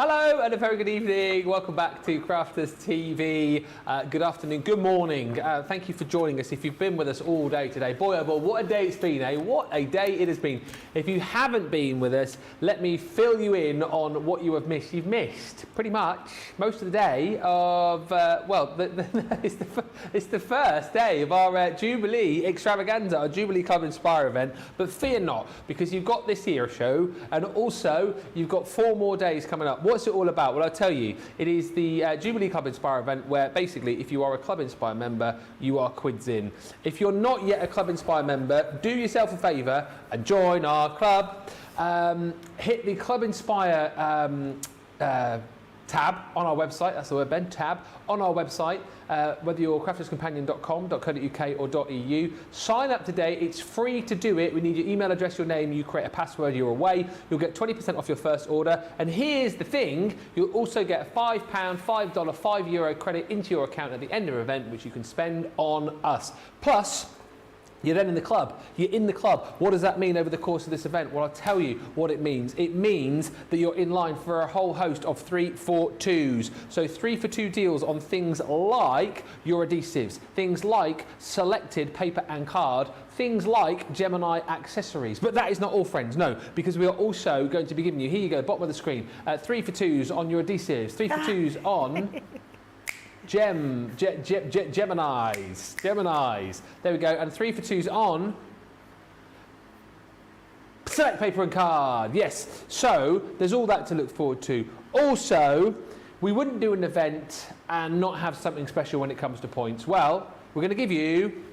Hello and a very good evening. Welcome back to Crafters TV. Good afternoon, good morning. Thank you for joining us. If you've been with us all day today, boy oh boy, what a day it's been, eh? What a day it has been. If you haven't been with us, let me fill you in on what you have missed. You've missed pretty much most of the day of, it's the first day of our Jubilee extravaganza, our Jubilee Club Inspire event. But fear not, because you've got this here show, and also you've got 4 more days coming up. What's it all about? Well, I'll tell you. It is the Jubilee Club Inspire event where basically if you are a Club Inspire member, you are quids in. If you're not yet a Club Inspire member, do yourself a favour and join our club. Hit the Club Inspire tab on our website, that's the word Ben, tab on our website, whether you're crafterscompanion.com.co.uk or .eu. Sign up today, it's free to do it. We need your email address, your name, you create a password, you're away. You'll get 20% off your first order. And here's the thing, you'll also get a £5, $5, €5 credit into your account at the end of the event, which you can spend on us. Plus, you're then in the club. You're in the club. What does that mean over the course of this event? Well, I'll tell you what it means. It means that you're in line for a whole host of 3 for 2s. So 3 for 2 deals on things like your adhesives, things like selected paper and card, things like Gemini accessories. But that is not all, friends, no, because we are also going to be giving you, here you go, bottom of the screen, 3 for 2s on your adhesives, 3 for 2s on Geminis. There we go. And 3 for 2s on select paper and card. Yes. So there's all that to look forward to. Also, we wouldn't do an event and not have something special when it comes to points. Well, we're going to give you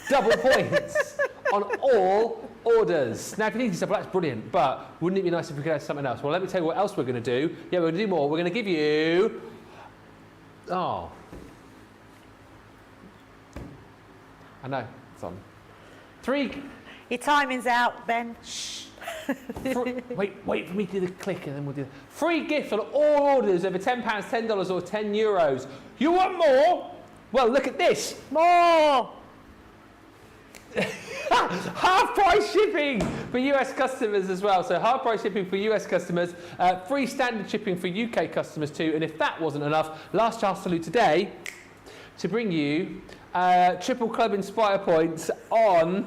double points on all orders. Now, if you think to yourself, well, that's brilliant, but wouldn't it be nice if we could have something else? Well, let me tell you what else we're going to do. Yeah, we're going to do more. We're going to give you... Oh. I know, it's on. 3... Your timing's out, Ben. Shh. Wait for me to do the click and then we'll do the... Free gift on all orders over £10, $10 or €10. You want more? Well, look at this. More! Half price shipping for US customers as well. So half price shipping for US customers, free standard shipping for UK customers too. And if that wasn't enough, last chance salute today to bring you triple Club Inspire points on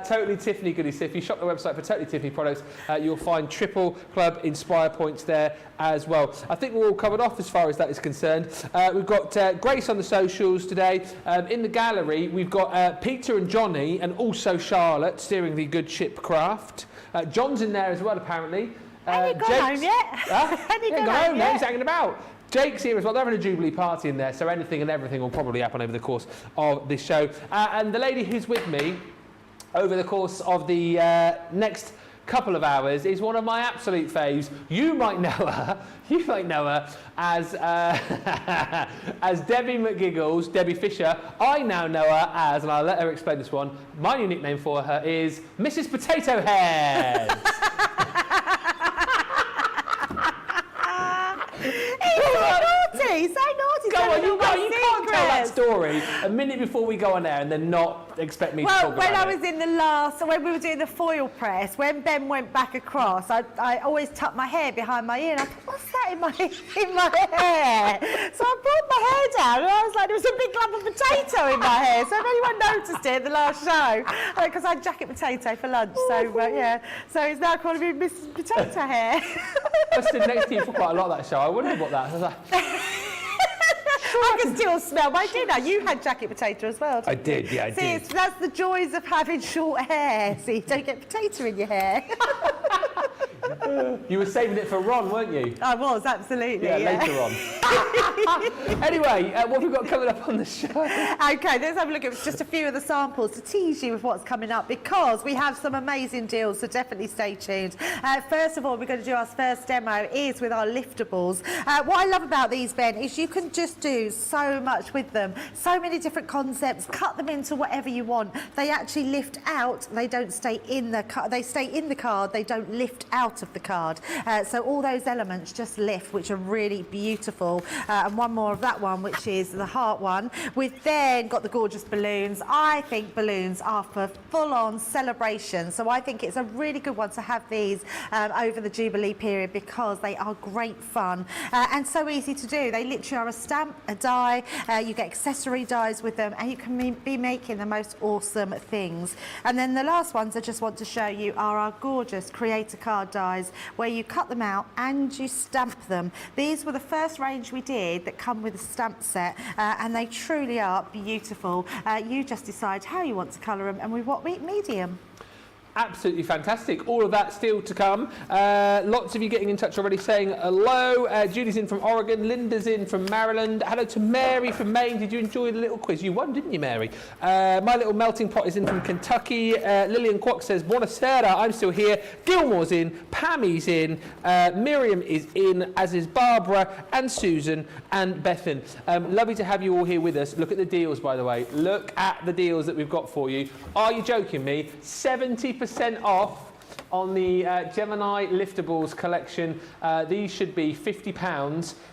Totally Tiffany goodies. So if you shop the website for Totally Tiffany products, you'll find triple Club Inspire points there as well. I think we're all covered off as far as that is concerned. We've got Grace on the socials today. In the gallery, we've got Peter and Johnny and also Charlotte steering the Good Ship Craft. John's in there as well, apparently. Have you gone home yet? Have you gone home yet? He's hanging about. Jake's here as well. They're having a Jubilee party in there, so anything and everything will probably happen over the course of this show. And the lady who's with me over the course of the next couple of hours is one of my absolute faves. You might know her. You might know her as as Debbie McGiggles, Debbie Fisher. I now know her as, and I'll let her explain this one, my new nickname for her is Mrs. Potato Head. So naughty. Go on, you can't tell that story a minute before we go on air and then not expect me to talk about it. Well, when I was in the when we were doing the foil press, when Ben went back across, I always tucked my hair behind my ear and I thought, what's that in my hair? So I brought my hair down and I was like, there was a big lump of potato in my hair. So if anyone noticed it at the last show, because I had jacket potato for lunch, yeah. So it's now calling me Mrs. Potato Hair. I stood next to you for quite a lot of that show. I wondered what that was like. I can still smell my dinner. You had jacket potato as well, didn't you? I did, yeah, I did. See, that's the joys of having short hair. So you don't get potato in your hair. You were saving it for Ron, weren't you? I was, absolutely. Yeah, later on. Anyway, what have we got coming up on the show? Okay, let's have a look at just a few of the samples to tease you with what's coming up, because we have some amazing deals, so definitely stay tuned. First of all, we're going to do our first demo is with our liftables. What I love about these, Ben, is you can just do so much with them. So many different concepts, cut them into whatever you want. They actually lift out, they don't stay in the card, they stay in the card, they don't lift out of the card. So all those elements just lift, which are really beautiful. And one more of that one, which is the heart one. We've then got the gorgeous balloons. I think balloons are for full-on celebration. So I think it's a really good one to have these over the Jubilee period because they are great fun and so easy to do. They literally are a stamp, a die, you get accessory dies with them, and you can be making the most awesome things. And then the last ones I just want to show you are our gorgeous creator card dies, where you cut them out and you stamp them. These were the first range we did that come with a stamp set, and they truly are beautiful. You just decide how you want to colour them, and we what medium. Absolutely fantastic. All of that still to come. Lots of you getting in touch already saying hello. Judy's in from Oregon. Linda's in from Maryland. Hello to Mary from Maine. Did you enjoy the little quiz? You won, didn't you, Mary? My Little Melting Pot is in from Kentucky. Lillian Kwok says, Buonasera, I'm still here. Gilmore's in. Pammy's in. Miriam is in, as is Barbara and Susan and Bethan. Lovely to have you all here with us. Look at the deals, by the way. Look at the deals that we've got for you. Are you joking me? 70% off on the Gemini Liftables collection. These should be £50,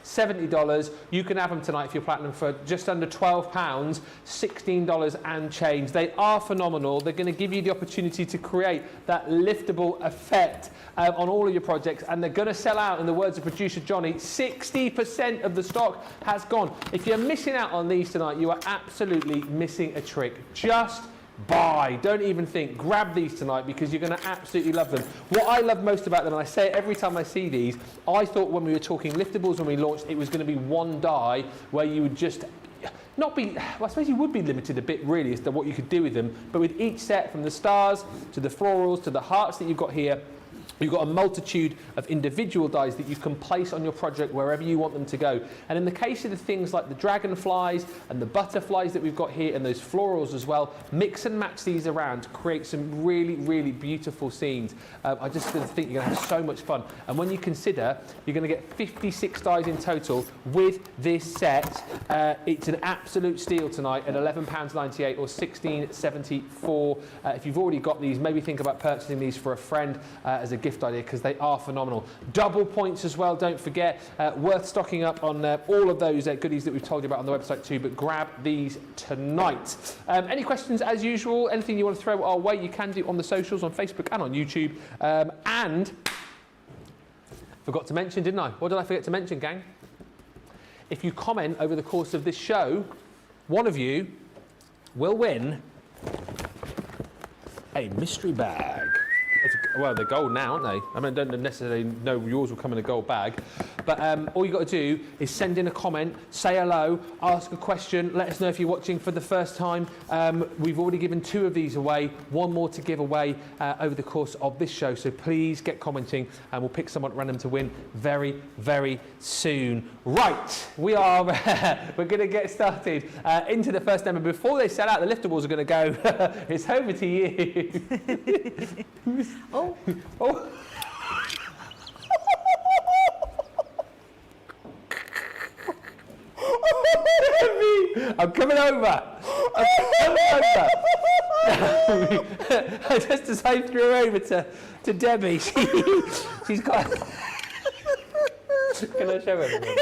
$70. You can have them tonight if you're platinum for just under £12, $16 and change. They are phenomenal. They're going to give you the opportunity to create that liftable effect on all of your projects, and they're going to sell out. In the words of producer Johnny, 60% of the stock has gone. If you're missing out on these tonight, you are absolutely missing a trick. Just buy. Don't even think. Grab these tonight because you're going to absolutely love them. What I love most about them, and I say it every time I see these, I thought when we were talking liftables when we launched, it was going to be one die where you would just not be, well, I suppose you would be limited a bit really as to what you could do with them, but with each set, from the stars to the florals to the hearts that you've got here, you've got a multitude of individual dies that you can place on your project wherever you want them to go. And in the case of the things like the dragonflies and the butterflies that we've got here and those florals as well, mix and match these around to create some really, really beautiful scenes. I just think you're going to have so much fun. And when you consider you're going to get 56 dies in total with this set, it's an absolute steal tonight at £11.98 or £16.74. If you've already got these, maybe think about purchasing these for a friend as a gift idea because they are phenomenal. Double points as well, don't forget. Worth stocking up on all of those goodies that we've told you about on the website too, but grab these tonight. Any questions as usual? Anything you want to throw our way, you can do on the socials, on Facebook and on YouTube. And forgot to mention, didn't I? What did I forget to mention, gang? If you comment over the course of this show, one of you will win a mystery bag. Well, they're gold now, aren't they? I mean, I don't necessarily know yours will come in a gold bag, but all you've got to do is send in a comment, say hello, ask a question, let us know if you're watching for the first time. We've already given 2 of these away, 1 more to give away over the course of this show, so please get commenting and we'll pick someone random to win very, very soon. Right, we are, we're going to get started into the first demo. Before they sell out, the liftables are going to go. It's over to you. Oh. Oh. I'm coming over. I just decided to go over to Debbie. She's got. Can I show everyone?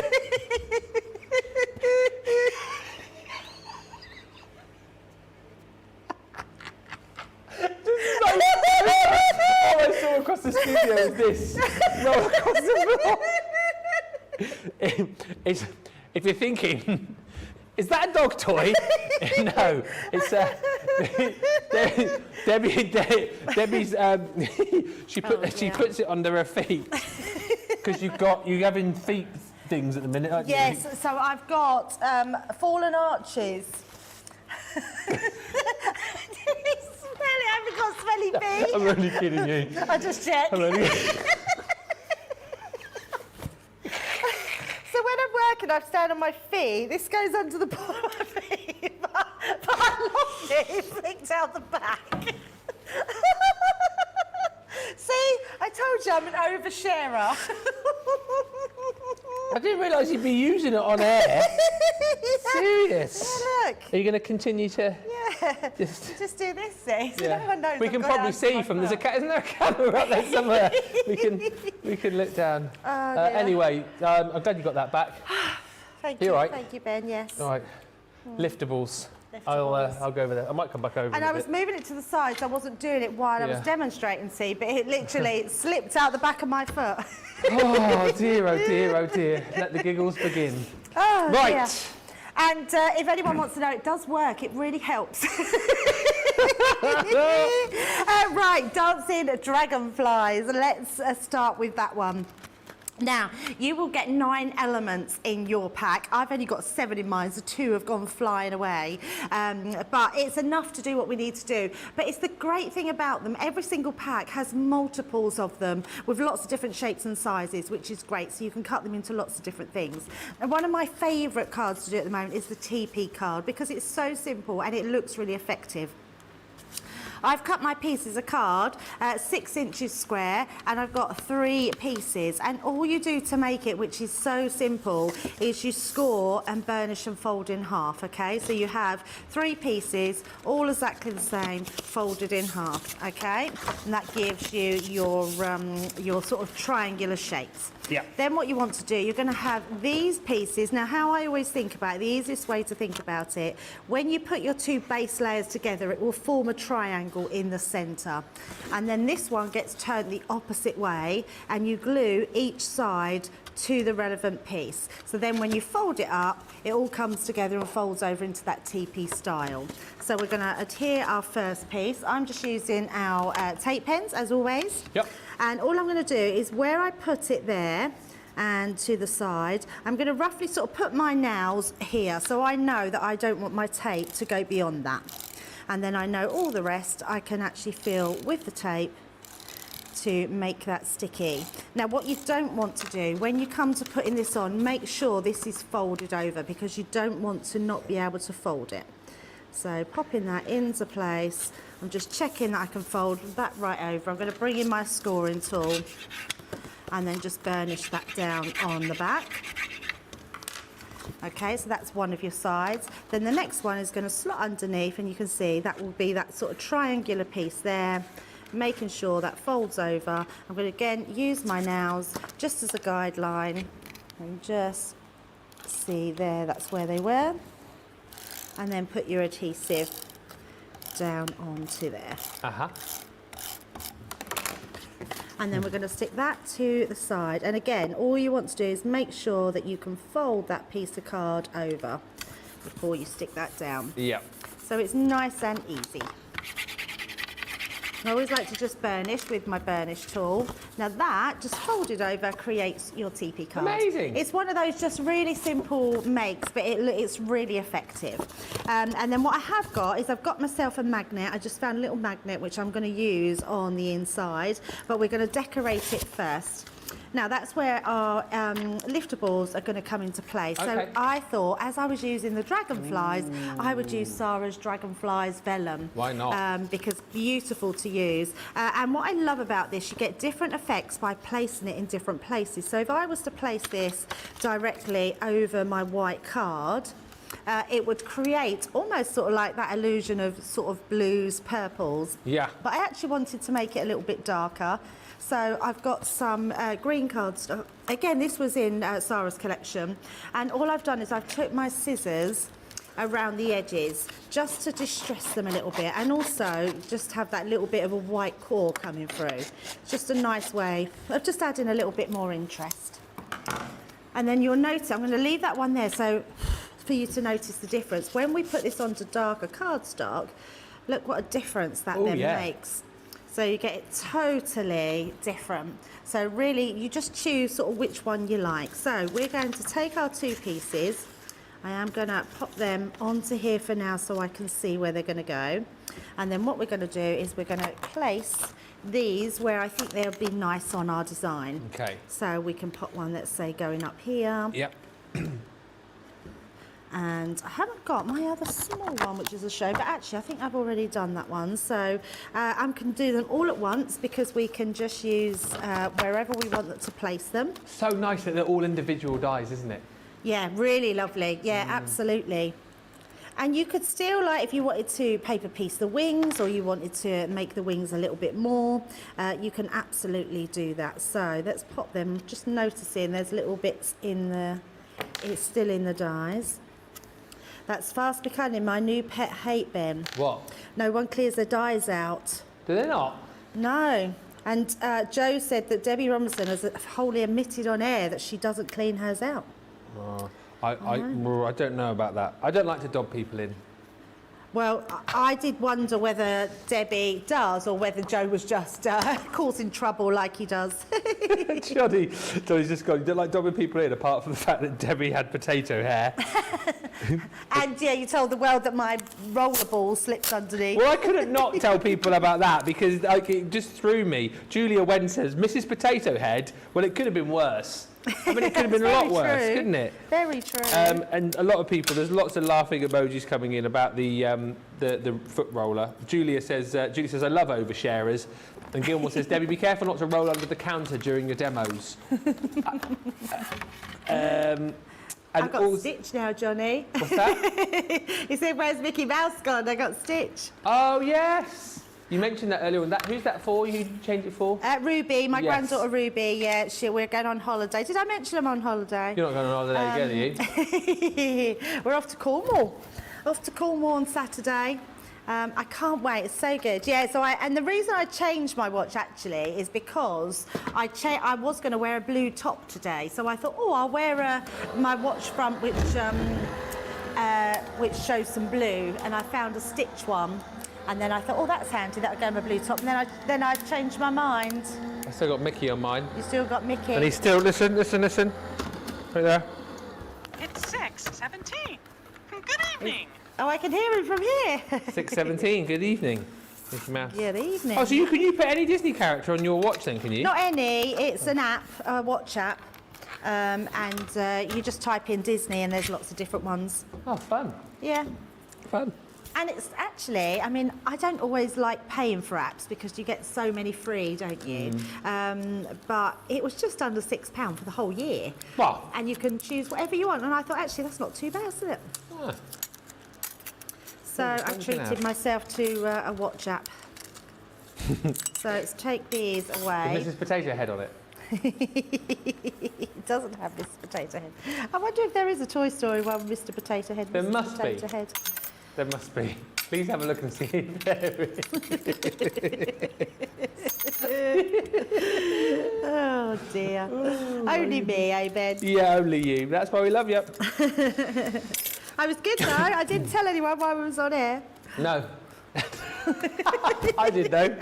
All I saw across the studio is this. Roll across the floor. If you're thinking, is that a dog toy? No, it's Debbie's. She puts it under her feet because you're having feet things at the minute, aren't you? Yes. So I've got fallen arches. I haven't got smelly feet. I'm only kidding you. I just checked. So when I'm working, I stand on my feet. This goes under the bottom of my feet, but I lost it. It flicked out the back. See, I told you I'm an oversharer. I didn't realise you'd be using it on air. Serious? Yeah, look. Are you going to continue to? Yeah. Just do this, see? So Yeah. no one knows We I've can got probably hands see on from my isn't there a camera up there somewhere? we can look down. Oh, dear. Anyway, I'm glad you got that back. Thank You you, all right? thank you, Ben. Yes. All right, liftables. Liftables. I'll go over there. I might come back over. And in a I was bit. moving it to the sides. I wasn't doing it while I was Yeah. demonstrating, see, but it literally slipped out the back of my foot. Oh dear, oh dear, oh dear. Let the giggles begin. Oh, Right. dear. And if anyone wants to know, it does work. It really helps. Right, dancing dragonflies. Let's start with that one. Now, you will get 9 elements in your pack. I've only got 7 in mine, so 2 have gone flying away. But it's enough to do what we need to do. But it's the great thing about them, every single pack has multiples of them with lots of different shapes and sizes, which is great. So you can cut them into lots of different things. And one of my favourite cards to do at the moment is the TP card because it's so simple and it looks really effective. I've cut my pieces of card 6 inches square and I've got 3 pieces, and all you do to make it, which is so simple, is you score and burnish and fold in half. Okay, so you have 3 pieces all exactly the same folded in half. Okay, and that gives you your sort of triangular shapes. Yeah. Then what you want to do, you're going to have these pieces. Now, how I always think about it, the easiest way to think about it, when you put your 2 base layers together, it will form a triangle in the centre. And then this one gets turned the opposite way, and you glue each side to the relevant piece. So then when you fold it up, it all comes together and folds over into that TP style. So we're going to adhere our first piece. I'm just using our tape pens, as always. Yep. And all I'm going to do is where I put it there and to the side, I'm going to roughly sort of put my nails here so I know that I don't want my tape to go beyond that. And then I know all the rest I can actually fill with the tape to make that sticky. Now what you don't want to do when you come to putting this on, make sure this is folded over because you don't want to not be able to fold it. So popping that into place, I'm just checking that I can fold that right over. I'm going to bring in my scoring tool and then just burnish that down on the back. Okay, so that's one of your sides. Then the next one is going to slot underneath, and you can see that will be that sort of triangular piece there, making sure that folds over. I'm going to again use my nails just as a guideline and just see there, that's where they were. And then put your adhesive down onto there. Uh-huh. And then we're going to stick that to the side. And again, all you want to do is make sure that you can fold that piece of card over before you stick that down. Yep. So it's nice and easy. I always like to just burnish with my burnish tool. Now that, just folded over, creates your TP card. Amazing. It's one of those just really simple makes, but it's really effective. And then what I have got is I've got myself a magnet. I just found a little magnet which I'm going to use on the inside, but we're going to decorate it first. Now that's where our liftables are going to come into play. So Okay. I thought, as I was using the dragonflies, I would use Sarah's Dragonflies Vellum. Why not? Because beautiful to use. And what I love about this, you get different effects by placing it in different places. So if I was to place this directly over my white card, it would create almost sort of like that illusion of sort of blues, purples. Yeah. But I actually wanted to make it a little bit darker. So I've got some green cardstock. Again, this was in Sarah's collection. And all I've done is I've took my scissors around the edges just to distress them a little bit, and also just have that little bit of a white core coming through. It's just a nice way of just adding a little bit more interest. And then you'll notice, I'm going to leave that one there so for you to notice the difference. When we put this onto darker cardstock, look what a difference that then makes. So you get it totally different. So really, you just choose sort of which one you like. So we're going to take our 2 pieces. I am going to pop them onto here for now so I can see where they're going to go. And then what we're going to do is we're going to place these where I think they'll be nice on our design. Okay. So we can put one, let's say, going up here. Yep. And I haven't got my other small one, which is a show, but actually I think I've already done that one. So I can do them all at once because we can just use wherever we want to place them. So nice that they're all individual dies, isn't it? Yeah, really lovely. Yeah, absolutely. And you could still, like, if you wanted to paper piece the wings or you wanted to make the wings a little bit more, you can absolutely do that. So let's pop them, just noticing there's little bits in the, it's still in the dies. That's fast becoming my new pet hate, Ben. What? No one clears their dies out. Do they not? No. And Joe said that Debbie Robinson has wholly admitted on air that she doesn't clean hers out. I don't know about that. I don't like to dob people in. Well, I did wonder whether Debbie does or whether Joe was just causing trouble like he does. Johnny's just gone, you don't like dobbing people in, apart from the fact that Debbie had potato hair. And yeah, you told the world that my rollerball slipped underneath. Well, I couldn't not tell people about that because it just threw me. Julia Wen says, Mrs. Potato Head, well, it could have been worse. I mean, it could have been a lot worse, couldn't it? Very true. And a lot of people, there's lots of laughing emojis coming in about the foot roller. Julia says, I love oversharers. And Gilmore says, Debbie, be careful not to roll under the counter during your demos. I've got Stitch now, Johnny. What's that? He said, where's Mickey Mouse gone? I got Stitch. Oh, yes. You mentioned that earlier on. Who's that for? You changed it for? Ruby, my granddaughter Ruby. Yeah, we're going on holiday. Did I mention I'm on holiday? You're not going on holiday again, are you? We're off to Cornwall. Off to Cornwall on Saturday. I can't wait. It's so good. Yeah. And the reason I changed my watch actually is because I was going to wear a blue top today. So I thought, oh, I'll wear my watch front which shows some blue, and I found a Stitch one. And then I thought, oh, that's handy, that'll go in my blue top. And then I changed my mind. I still got Mickey on mine. You still got Mickey? And he's still, listen. Right there. It's 6:17. Good evening. Oh, I can hear him from here. 6:17, good evening. Mickey Mouse. Yeah, the evening. Oh, so can you put any Disney character on your watch then, can you? Not any, it's an app, a watch app. And you just type in Disney and there's lots of different ones. Oh, fun. Yeah. Fun. And it's actually, I mean, I don't always like paying for apps because you get so many free, don't you? But it was just under £6 for the whole year. Wow. And you can choose whatever you want. And I thought, actually, that's not too bad, is it? Ah. So I treated myself to a watch app. So it's take these away. With Mrs. Potato Head on it. It doesn't have Mr. Potato Head. I wonder if there is a Toy Story one with Mr. Potato Head. There Mr. must Potato be. Head. There must be. Please have a look and see if there is. Oh dear. Only me, eh, Ben? Yeah, only you. That's why we love you. I was good though. I didn't tell anyone while we was on air. No. I did though.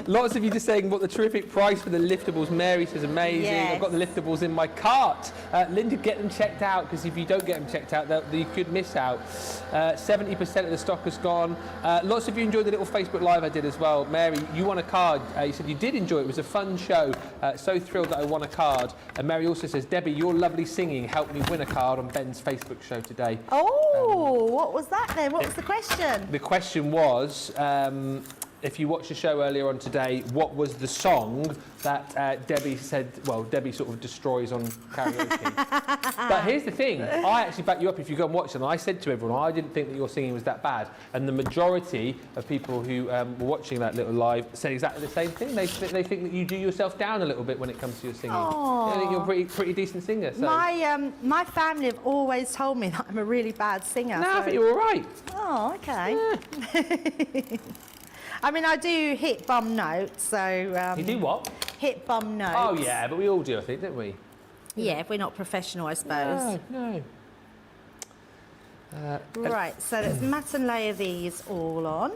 Lots of you just saying what the terrific price for the liftables. Mary says amazing. Yes. I've got the liftables in my cart. Linda, get them checked out because if you don't get them checked out, you could miss out. 70% of the stock has gone. Lots of you enjoyed the little Facebook Live I did as well. Mary, you won a card. You said you did enjoy it. It was a fun show. So thrilled that I won a card. And Mary also says, Debbie, your lovely singing helped me win a card on Ben's Facebook show today. Oh, what was that then? What was the question? The question was, if you watched the show earlier on today, what was the song that Debbie said, well, Debbie sort of destroys on karaoke? But here's the thing, I actually back you up if you go and watch it, and I said to everyone, I didn't think that your singing was that bad. And the majority of people who were watching that little live said exactly the same thing. They think that you do yourself down a little bit when it comes to your singing. Oh. They think you're a pretty decent singer. So. My family have always told me that I'm a really bad singer. No, I think you're all right. Oh, okay. Yeah. I mean, I do hit bum notes, so... You do what? Hit bum notes. Oh, yeah, but we all do, I think, don't we? Yeah, if we're not professional, I suppose. No. Right, so let's mat and layer these all on.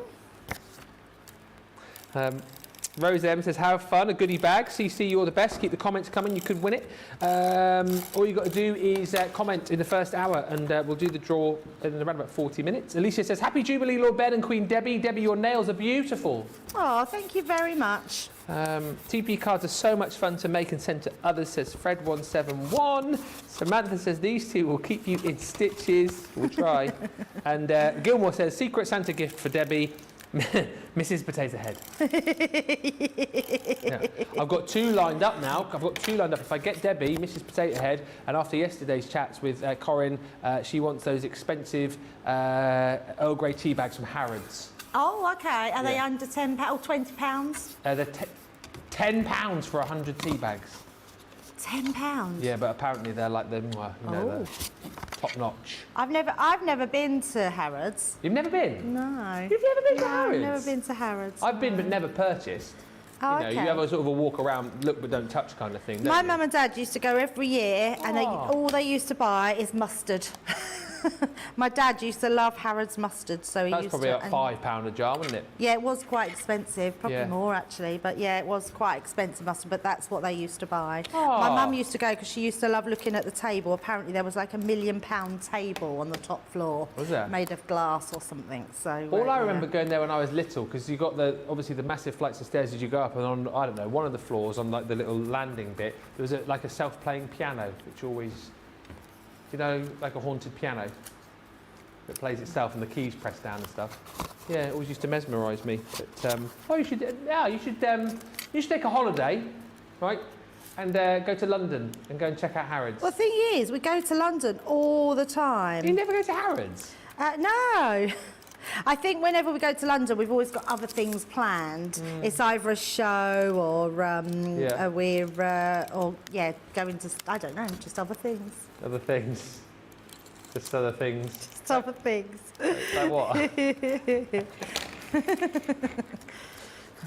Rose M says, have fun, a goodie bag. CC, you're the best. Keep the comments coming, you could win it. All you've got to do is comment in the first hour and we'll do the draw in around about 40 minutes. Alicia says, happy Jubilee, Lord Ben and Queen Debbie. Debbie, your nails are beautiful. Oh, thank you very much. TP cards are so much fun to make and send to others, says Fred171. Samantha says, these two will keep you in stitches. We'll try. And Gilmore says, Secret Santa gift for Debbie. Mrs. Potato Head. Yeah. I've got 2 lined up now. I've got 2 lined up. If I get Debbie, Mrs. Potato Head, and after yesterday's chats with Corinne, she wants those expensive Earl Grey tea bags from Harrods. Oh, okay. Are they under £10 or £20? They're £10 for 100 tea bags. £10? Yeah, but apparently they're like the, the top notch. I've never been to Harrods. You've never been? No. You've never been to No, Harrods? I've never been to Harrods. I've been but never purchased. Oh, You know, okay. you have a sort of a walk around, look but don't touch kind of thing. My don't you? mum and dad used to go every year, and all they used to buy is mustard. My dad used to love Harrods mustard, so he That's used probably to. like £5 a jar, wasn't it? Yeah, it was quite expensive, probably Yeah. more actually, but yeah, it was quite expensive mustard, but that's what they used to buy. Oh. My mum used to go because she used to love looking at the table. Apparently there was like a £1 million table on the top floor. Was there? Made of glass or something, so... All I yeah. remember going there when I was little, because you got obviously the massive flights of stairs as you go up, and on, I don't know, one of the floors on like the little landing bit, there was like a self-playing piano, which always, you know, like a haunted piano that plays itself and the keys pressed down and stuff. Yeah, it always used to mesmerise me. But you should take a holiday, right, and go to London and go and check out Harrods. Well, the thing is, we go to London all the time. You never go to Harrods? No. I think whenever we go to London, we've always got other things planned. It's either a show or we're going to, I don't know, just other things. Other things. Just other things. Just other things. Like what?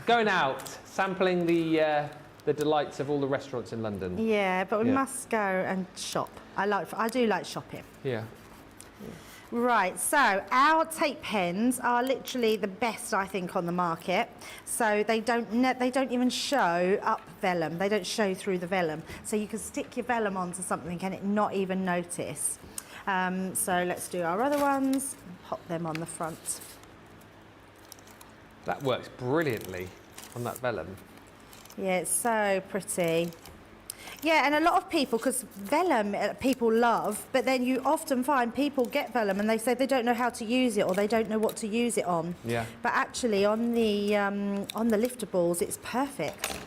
Going out, sampling the delights of all the restaurants in London. Yeah, but we Yeah. must go and shop. I do like shopping. Yeah. Right, so our tape pens are literally the best, I think, on the market. So they don't even show up vellum. They don't show through the vellum. So you can stick your vellum onto something and it not even notice. So let's do our other ones. Pop them on the front. That works brilliantly on that vellum. Yeah, it's so pretty. Yeah, and a lot of people, because vellum people love, but then you often find people get vellum and they say they don't know how to use it or they don't know what to use it on. Yeah. But actually on the liftables, it's perfect.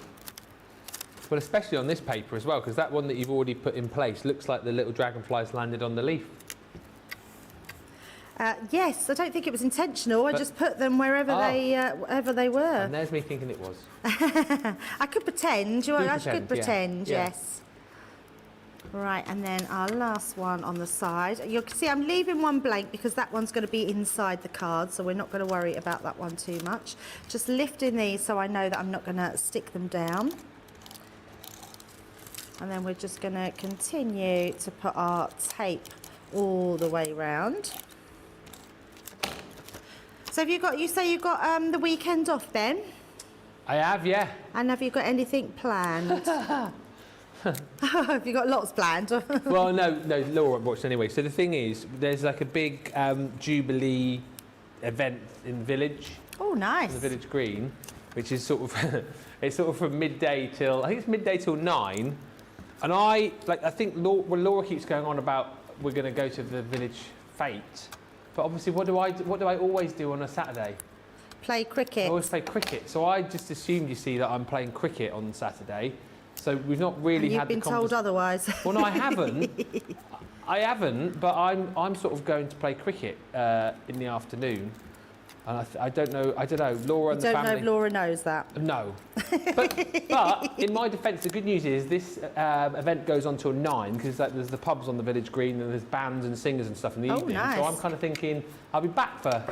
Well, especially on this paper as well, because that one that you've already put in place looks like the little dragonflies landed on the leaf. Yes, I don't think it was intentional. I just put them wherever they were. And there's me thinking it was. I could pretend. I could pretend. Yeah. Yes. Right, and then our last one on the side. You can see I'm leaving one blank because that one's going to be inside the card, so we're not going to worry about that one too much. Just lifting these so I know that I'm not going to stick them down. And then we're just going to continue to put our tape all the way round. So have you got, you say you've got the weekend off, Ben? I have, yeah. And have you got anything planned? Have you got lots planned? Well, no, Laura watched anyway. So the thing is, there's like a big Jubilee event in the village. Oh, nice. The village green, which is sort of, it's sort of from midday till, I think it's midday till 9. And I think Laura keeps going on about we're going to go to the village fete. But obviously, what do I always do on a Saturday? Play cricket. I always play cricket. So I just assumed, you see, that I'm playing cricket on Saturday. So we've not really and had the you've been told otherwise. Well, no, I haven't. I haven't, but I'm sort of going to play cricket in the afternoon. And I don't know, Laura and the family... don't know if Laura knows that. No. But in my defence, the good news is this event goes on till 9, because there's the pubs on the village green and there's bands and singers and stuff in the evening. Nice. So I'm kind of thinking I'll be back for,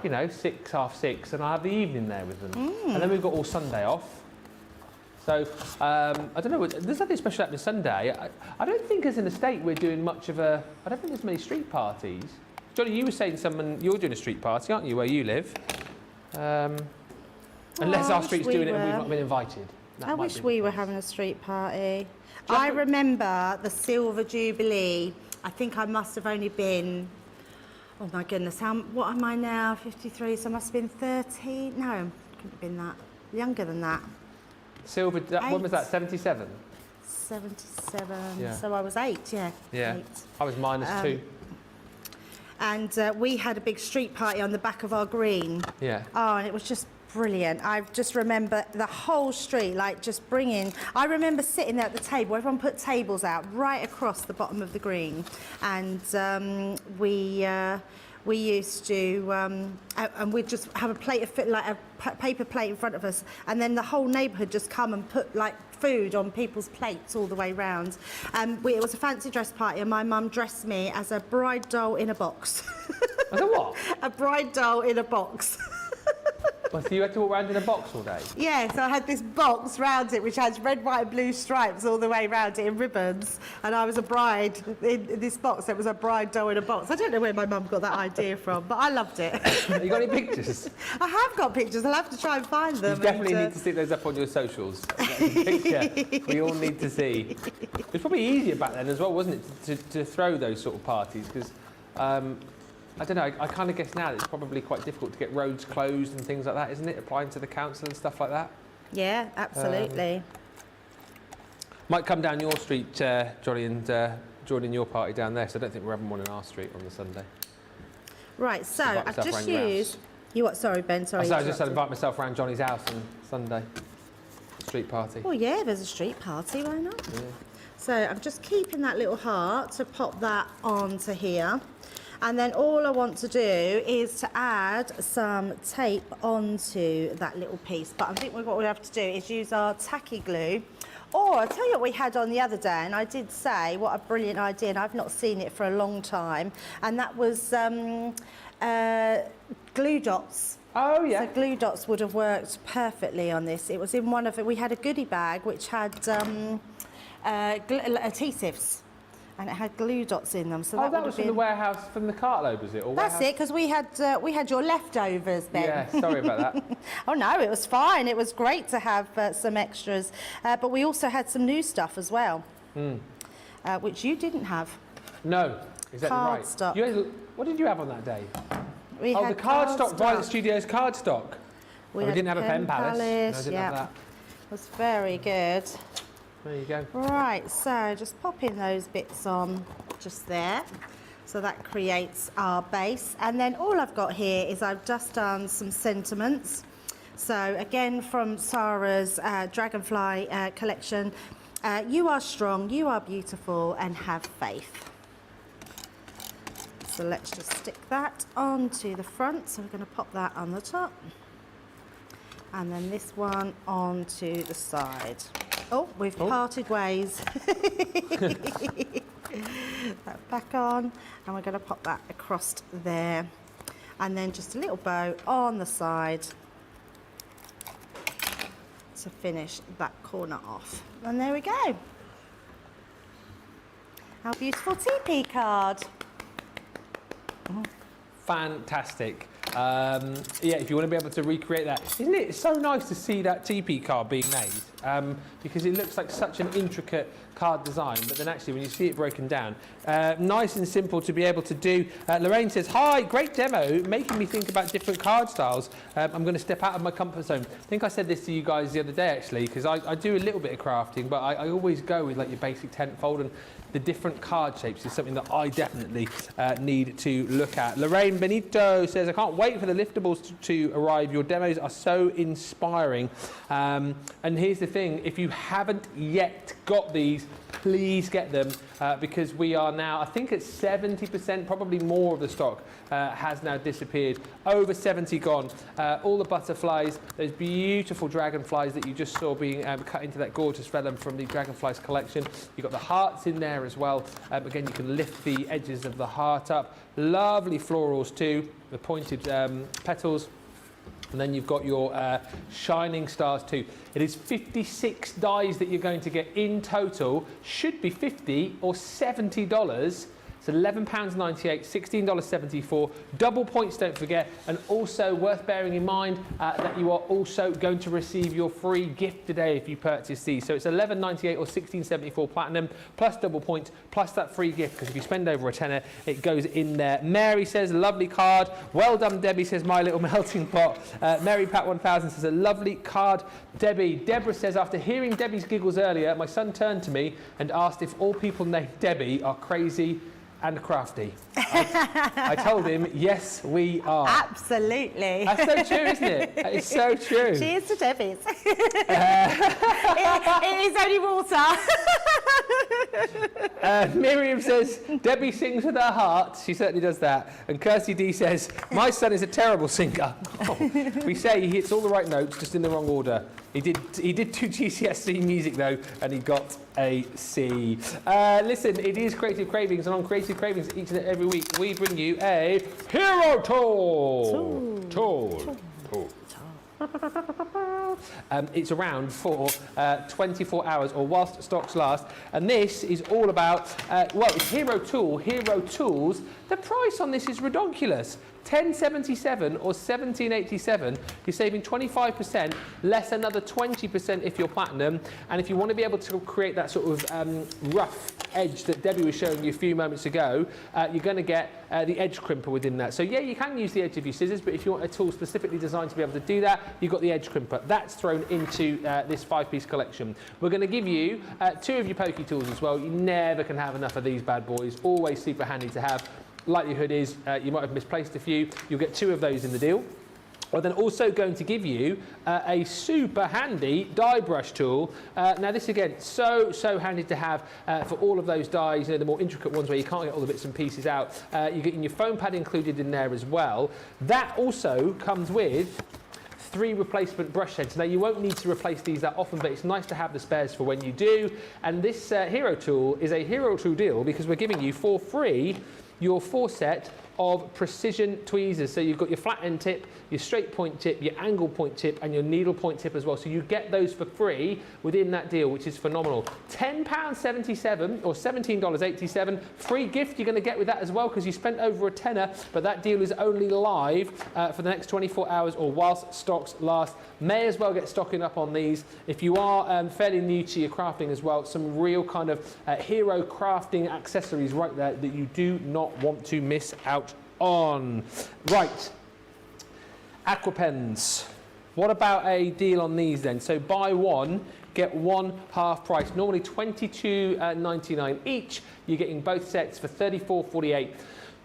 6, half 6, and I'll have the evening there with them. And then we've got all Sunday off. So, I don't know, there's nothing special happening Sunday. I don't think as an estate we're doing much of I don't think there's many street parties. Johnny, you were saying you're doing a street party, aren't you, where you live? Unless our street's doing it and we've not been invited. I wish we were having a street party. I remember the Silver Jubilee. I think I must have only been, oh my goodness, what am I now? 53, so I must have been 13. No, couldn't have been that. Younger than that. Silver, when was that, 77? 77, Yeah. so I was 8, yeah. Yeah, 8. I was -2. and we had a big street party on the back of our green. Yeah. Oh, and it was just brilliant. I just remember the whole street, like just bringing. I remember sitting there at the table. Everyone put tables out right across the bottom of the green, and we used to, and we'd just have a plate of like a paper plate in front of us, and then the whole neighbourhood just come and put like food on people's plates all the way round. It was a fancy dress party, and my mum dressed me as a bride doll in a box. As a what? A bride doll in a box. Well, so you had to walk around in a box all day? Yeah, so I had this box round it which has red, white and blue stripes all the way round it in ribbons, and I was a bride in this box. It was a bride doll in a box. I don't know where my mum got that idea from, but I loved it. You got any pictures? I have got pictures. I'll have to try and find them. You definitely need to stick those up on your socials. That's a picture we all need to see. It was probably easier back then as well, wasn't it, to throw those sort of parties, because I don't know, I kind of guess now that it's probably quite difficult to get roads closed and things like that, isn't it? Applying to the council and stuff like that. Yeah, absolutely. Might come down your street, Johnny, and join in your party down there, so I don't think we're having one in our street on the Sunday. Right, so Invite I've myself just round your house. used... You what? Sorry, Ben, sorry. I just said invite myself around Johnny's house on Sunday. Street party. Oh yeah, there's a street party, why not? Yeah. So I'm just keeping that little heart to pop that onto here. And then all I want to do is to add some tape onto that little piece. But I think what we'll have to do is use our tacky glue. Or I'll tell you what we had on the other day, and I did say what a brilliant idea, and I've not seen it for a long time, and that was glue dots. Oh, yeah. So glue dots would have worked perfectly on this. It was in one of it. We had a goodie bag which had adhesives. And it had glue dots in them, so that was from the warehouse, from the cartload, was it? Or that's warehouse? it, because we had your leftovers, Ben. Yeah, sorry about that. Oh no, it was fine. It was great to have some extras, but we also had some new stuff as well, which you didn't have. No, exactly right. Cardstock. What did you have on that day? We Oh, had the cardstock, Violet Studios cardstock. We didn't have a Pen Palace. No, I didn't yeah. have that. It was very good. There you go. Right, so just popping those bits on just there. So that creates our base. And then all I've got here is I've just done some sentiments. So again, from Sarah's Dragonfly collection, you are strong, you are beautiful, and have faith. So let's just stick that onto the front. So we're going to pop that on the top. And then this one onto the side. Oh, we've parted ways. That back on, and we're going to pop that across there. And then just a little bow on the side to finish that corner off. And there we go. Our beautiful TP card. Fantastic. Yeah, if you want to be able to recreate that. Isn't it so nice to see that TP card being made? Because it looks like such an intricate card design, but then actually when you see it broken down, nice and simple to be able to do. Lorraine says, hi, great demo, making me think about different card styles. I'm going to step out of my comfort zone. I think I said this to you guys the other day actually, because I do a little bit of crafting, but I always go with like your basic tent fold, and the different card shapes is something that I definitely need to look at. Lorraine Benito says, I can't wait for the liftables to arrive. Your demos are so inspiring. And here's the thing, if you haven't yet got these, please get them because we are now, I think it's 70%, probably more of the stock has now disappeared. Over 70 gone. All the butterflies, those beautiful dragonflies that you just saw being cut into that gorgeous vellum from the Dragonflies collection. You've got the hearts in there as well. Again, you can lift the edges of the heart up. Lovely florals too, the pointed petals. And then you've got your shining stars too. It is 56 dies that you're going to get in total. Should be $50 or $70. It's £11.98, $16.74. Double points, don't forget. And also worth bearing in mind that you are also going to receive your free gift today if you purchase these. So it's $11.98 or $16.74 platinum, plus double points, plus that free gift, because if you spend over a tenner, it goes in there. Mary says, lovely card. Well done, Debbie, says My Little Melting Pot. Mary Pat 1000 says, a lovely card. Debbie. Deborah says, after hearing Debbie's giggles earlier, my son turned to me and asked if all people named Debbie are crazy and crafty. I told him, yes, we are. Absolutely. That's so true, isn't it? That is so true. Cheers to Debbie's. It is only water. Miriam says, Debbie sings with her heart. She certainly does that. And Kirsty D says, my son is a terrible singer. Oh, we say he hits all the right notes, just in the wrong order. He did do GCSE music though, and he got a C. Listen, it is Creative Cravings, and on Creative Cravings each and every week we bring you a hero tool. It's around for 24 hours or whilst stocks last, and this is all about it's hero tools. The price on this is ridiculous. $10.77 or $17.87. You're saving 25%, less another 20% if you're platinum. And if you want to be able to create that sort of rough edge that Debbie was showing you a few moments ago, you're going to get the edge crimper within that. So yeah, you can use the edge of your scissors, but if you want a tool specifically designed to be able to do that, you've got the edge crimper. That's thrown into this 5-piece collection. We're going to give you 2 of your pokey tools as well. You never can have enough of these bad boys. Always super handy to have. Likelihood is you might have misplaced a few. You'll get 2 of those in the deal. We're then also going to give you a super handy die brush tool. Now this again, so handy to have for all of those dies, you know, the more intricate ones where you can't get all the bits and pieces out. You're getting your foam pad included in there as well. That also comes with 3 replacement brush heads. Now you won't need to replace these that often, but it's nice to have the spares for when you do. And this hero tool is a hero tool deal because we're giving you for free your 4 set of precision tweezers. So you've got your flat end tip, your straight point tip, your angle point tip, and your needle point tip as well. So you get those for free within that deal, which is phenomenal. £10.77 or $17.87. Free gift you're going to get with that as well because you spent over a tenner, but that deal is only live for the next 24 hours or whilst stocks last. May as well get stocking up on these. If you are fairly new to your crafting as well, some real kind of hero crafting accessories right there that you do not want to miss out on. Right, aqua pens. What about a deal on these then? So buy one, get one half price. Normally $22.99 each. You're getting both sets for $34.48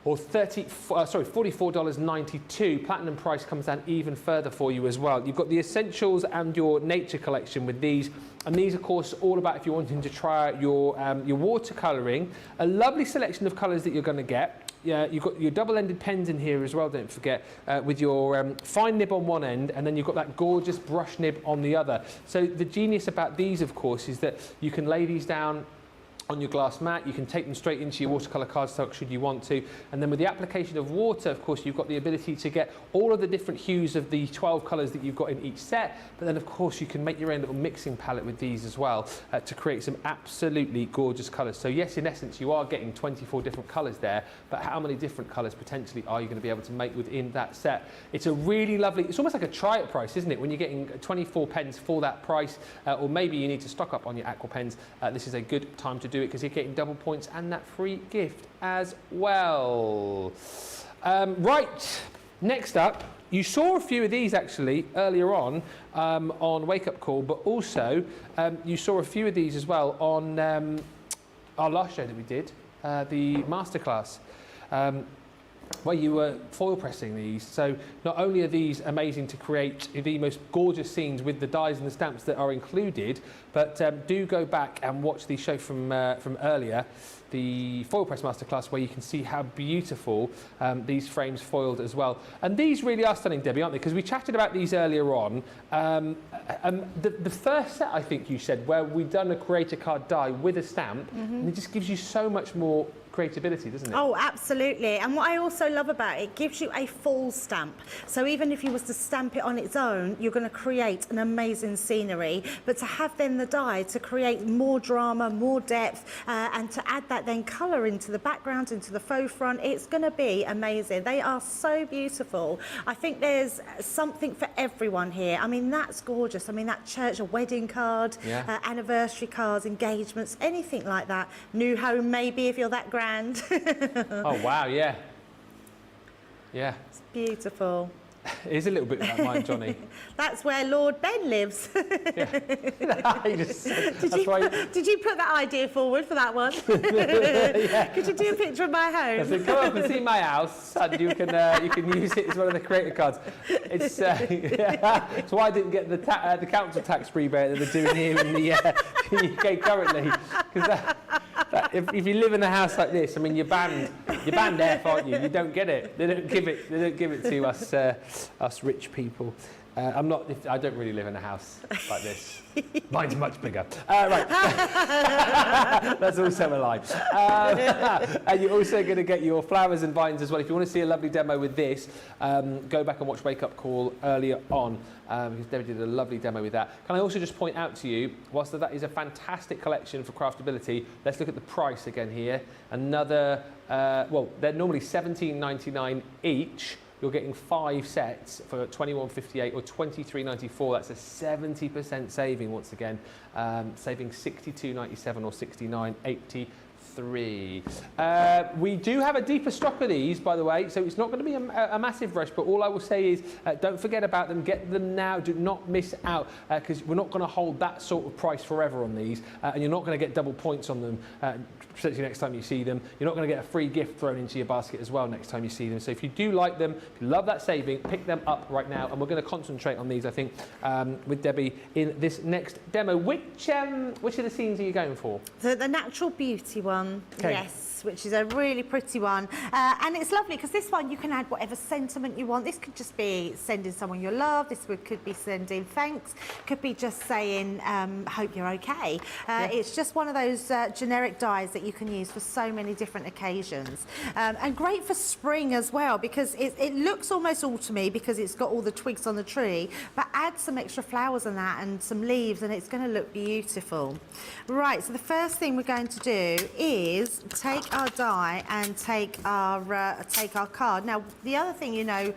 or $44.92. Platinum price comes down even further for you as well. You've got the essentials and your nature collection with these. And these, of course, all about if you're wanting to try out your watercolouring. A lovely selection of colours that you're going to get. Yeah, you've got your double-ended pens in here as well, don't forget, with your fine nib on one end, and then you've got that gorgeous brush nib on the other. So the genius about these, of course, is that you can lay these down on your glass mat, you can take them straight into your watercolour cardstock should you want to, and then with the application of water, of course, you've got the ability to get all of the different hues of the 12 colours that you've got in each set, but then of course you can make your own little mixing palette with these as well to create some absolutely gorgeous colours. So yes, in essence you are getting 24 different colours there, but how many different colours potentially are you going to be able to make within that set? It's a really lovely, it's almost like a try-it price, isn't it, when you're getting 24 pens for that price, or maybe you need to stock up on your aqua pens. This is a good time to do it because you're getting double points and that free gift as well. Right, next up, you saw a few of these actually earlier on Wake Up Call, but also you saw a few of these as well on our last show that we did, the masterclass. Where you were foil pressing these. So not only are these amazing to create the most gorgeous scenes with the dies and the stamps that are included, but do go back and watch the show from earlier, the foil press masterclass, where you can see how beautiful these frames foiled as well. And these really are stunning, Debbie, aren't they? Because we chatted about these earlier on. The first set, I think you said, where we've done a creator card die with a stamp, and it just gives you so much more creativity, doesn't it? Oh, absolutely. And what I also love about it gives you a full stamp. So even if you was to stamp it on its own, you're going to create an amazing scenery. But to have then the die to create more drama, more depth, and to add that then colour into the background, into the faux front, it's going to be amazing. They are so beautiful. I think there's something for everyone here. I mean, that's gorgeous. I mean, that church, a wedding card, anniversary cards, engagements, anything like that. New home, maybe, if you're that grand. Oh wow, yeah. Yeah. It's beautiful. It is a little bit like mine, Johnny. That's where Lord Ben lives. Did you put that idea forward for that one? Could you do a picture of my home? I said, come up and see my house, and you can use it as one of the creator cards. It's that's why I didn't get the council tax rebate that they're doing here in the UK currently. Because if you live in a house like this, I mean, you're banned F, aren't you? You don't get it. They don't give it to us rich people. I don't really live in a house like this. Mine's much bigger. Right. That's also a lie. And you're also going to get your flowers and vines as well. If you want to see a lovely demo with this, go back and watch Wake Up Call earlier on, because Debbie did a lovely demo with that. Can I also just point out to you, whilst that is a fantastic collection for craftability, let's look at the price again here. Another, well, they're normally $17.99 each. You're getting 5 sets for $21.58 or $23.94. That's a 70% saving once again, saving $62.97 or $69.83. We do have a deeper stock of these, by the way, so it's not going to be a massive rush, but all I will say is don't forget about them. Get them now. Do not miss out, because we're not going to hold that sort of price forever on these, and you're not going to get double points on them potentially next time you see them. You're not going to get a free gift thrown into your basket as well next time you see them. So if you do like them, if you love that saving, pick them up right now, and we're going to concentrate on these, I think, with Debbie in this next demo. Which of the scenes are you going for? The natural beauty one, okay. Yes, which is a really pretty one. And it's lovely because this one you can add whatever sentiment you want. This could just be sending someone your love. This could be sending thanks. Could be just saying, hope you're okay. It's just one of those generic dies that you can use for so many different occasions. And great for spring as well, because it looks almost autumny because it's got all the twigs on the tree, but add some extra flowers on that and some leaves and it's going to look beautiful. Right, so the first thing we're going to do is take our die and take our card. Now, the other thing, you know,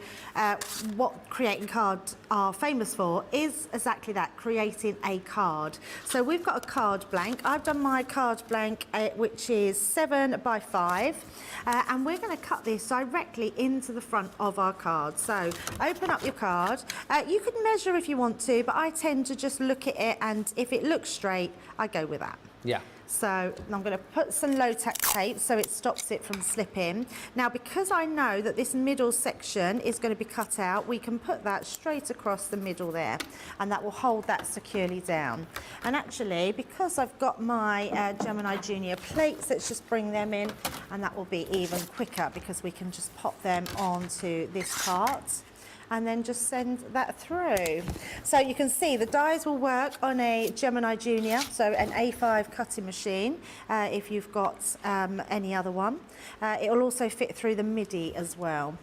what creating cards are famous for is exactly that, creating a card. So we've got a card blank. I've done my card blank, which is 7 by 5, and we're going to cut this directly into the front of our card. So open up your card. You can measure if you want to, but I tend to just look at it, and if it looks straight, I go with that. Yeah. So I'm going to put some low-tack tape so it stops it from slipping. Now, because I know that this middle section is going to be cut out, we can put that straight across the middle there, and that will hold that securely down. And actually, because I've got my Gemini Junior plates, let's just bring them in, and that will be even quicker because we can just pop them onto this part and then just send that through. So you can see the dies will work on a Gemini Junior, so an A5 cutting machine, if you've got any other one. It will also fit through the MIDI as well.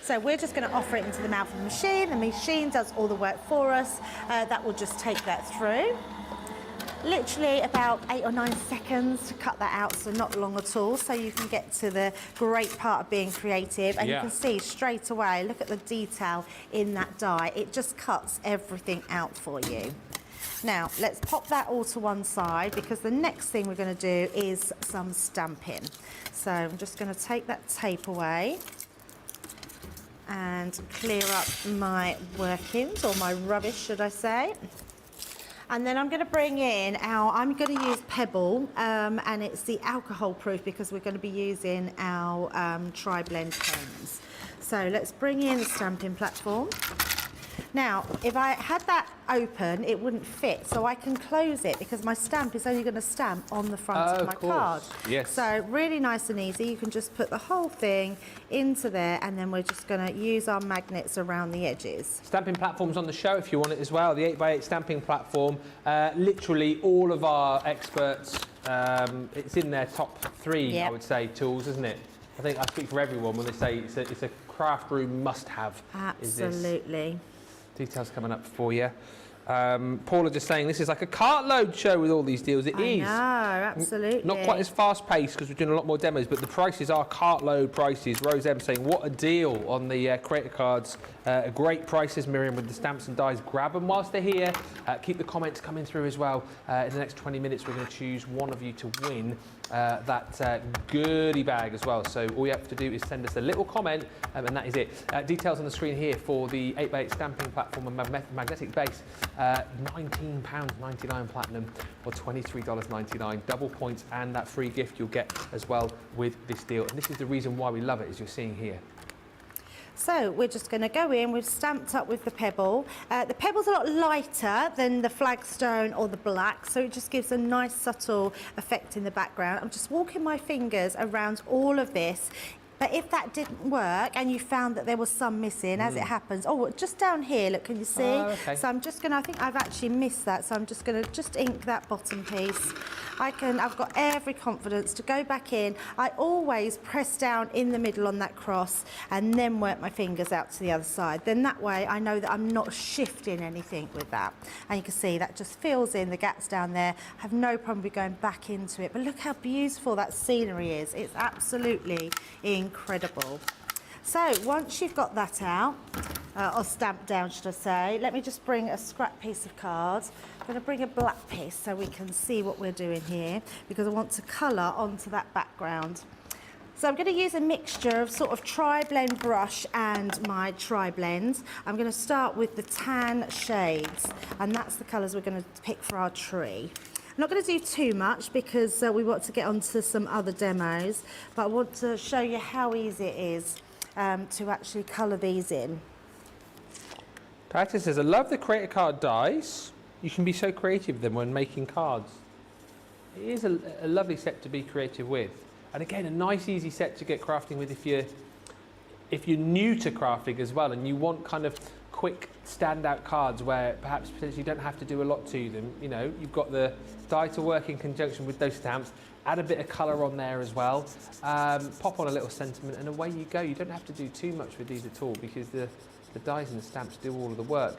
So we're just going to offer it into the mouth of the machine. The machine does all the work for us. That will just take that through. Literally about 8 or 9 seconds to cut that out, so not long at all, so you can get to the great part of being creative. And you can see straight away, look at the detail in that die. It just cuts everything out for you. Now, let's pop that all to one side, because the next thing we're going to do is some stamping. So I'm just going to take that tape away and clear up my workings, or my rubbish, should I say. And then I'm going to bring in I'm going to use Pebble, and it's the alcohol proof because we're going to be using our tri-blend pens. So let's bring in the stamping platform. Now, if I had that open, it wouldn't fit, so I can close it because my stamp is only going to stamp on the front of my card. Yes. So really nice and easy. You can just put the whole thing into there, and then we're just going to use our magnets around the edges. Stamping platforms on the show if you want it as well. The 8x8 stamping platform. Literally all of our experts, it's in their top 3, I would say, tools, isn't it? I think I speak for everyone when they say it's a craft room must-have. Absolutely. Details coming up for you. Paula just saying this is like a cartload show with all these deals. It is. No, absolutely. Not quite as fast paced because we're doing a lot more demos, but the prices are cartload prices. Rose M saying, what a deal on the creator cards. Great prices, Miriam, with the stamps and dies. Grab them whilst they're here. Keep the comments coming through as well. In the next 20 minutes, we're going to choose one of you to win that goodie bag as well. So all you have to do is send us a little comment, and that is it. Details on the screen here for the 8x8 stamping platform and magnetic base. £19.99 platinum or $23.99. Double points and that free gift you'll get as well with this deal. And this is the reason why we love it, as you're seeing here. So we're just going to go in, we've stamped up with the pebble. The pebble's a lot lighter than the flagstone or the black, so it just gives a nice subtle effect in the background. I'm just walking my fingers around all of this. But if that didn't work and you found that there was some missing, as it happens, oh, just down here, look, can you see? Oh, okay. So I'm just going to, I think I've actually missed that, so I'm just going to just ink that bottom piece. I've got every confidence to go back in. I always press down in the middle on that cross and then work my fingers out to the other side. Then that way I know that I'm not shifting anything with that. And you can see that just fills in the gaps down there. I have no problem with going back into it. But look how beautiful that scenery is. It's absolutely incredible. So once you've got that out, or stamped down, should I say, let me just bring a scrap piece of card. I'm going to bring a black piece so we can see what we're doing here, because I want to colour onto that background. So I'm going to use a mixture of sort of tri-blend brush and my tri-blends. I'm going to start with the tan shades, and that's the colours we're going to pick for our tree. I'm not going to do too much because we want to get onto some other demos, but I want to show you how easy it is to actually colour these in. Titus says, I love the creator card dies. You can be so creative with them when making cards. It is a lovely set to be creative with. And again, a nice easy set to get crafting with if you're new to crafting as well and you want kind of quick standout cards where perhaps potentially you don't have to do a lot to them. You know, you've got the die to work in conjunction with those stamps. Add a bit of colour on there as well. Pop on a little sentiment and away you go. You don't have to do too much with these at all because the dies and the stamps do all of the work.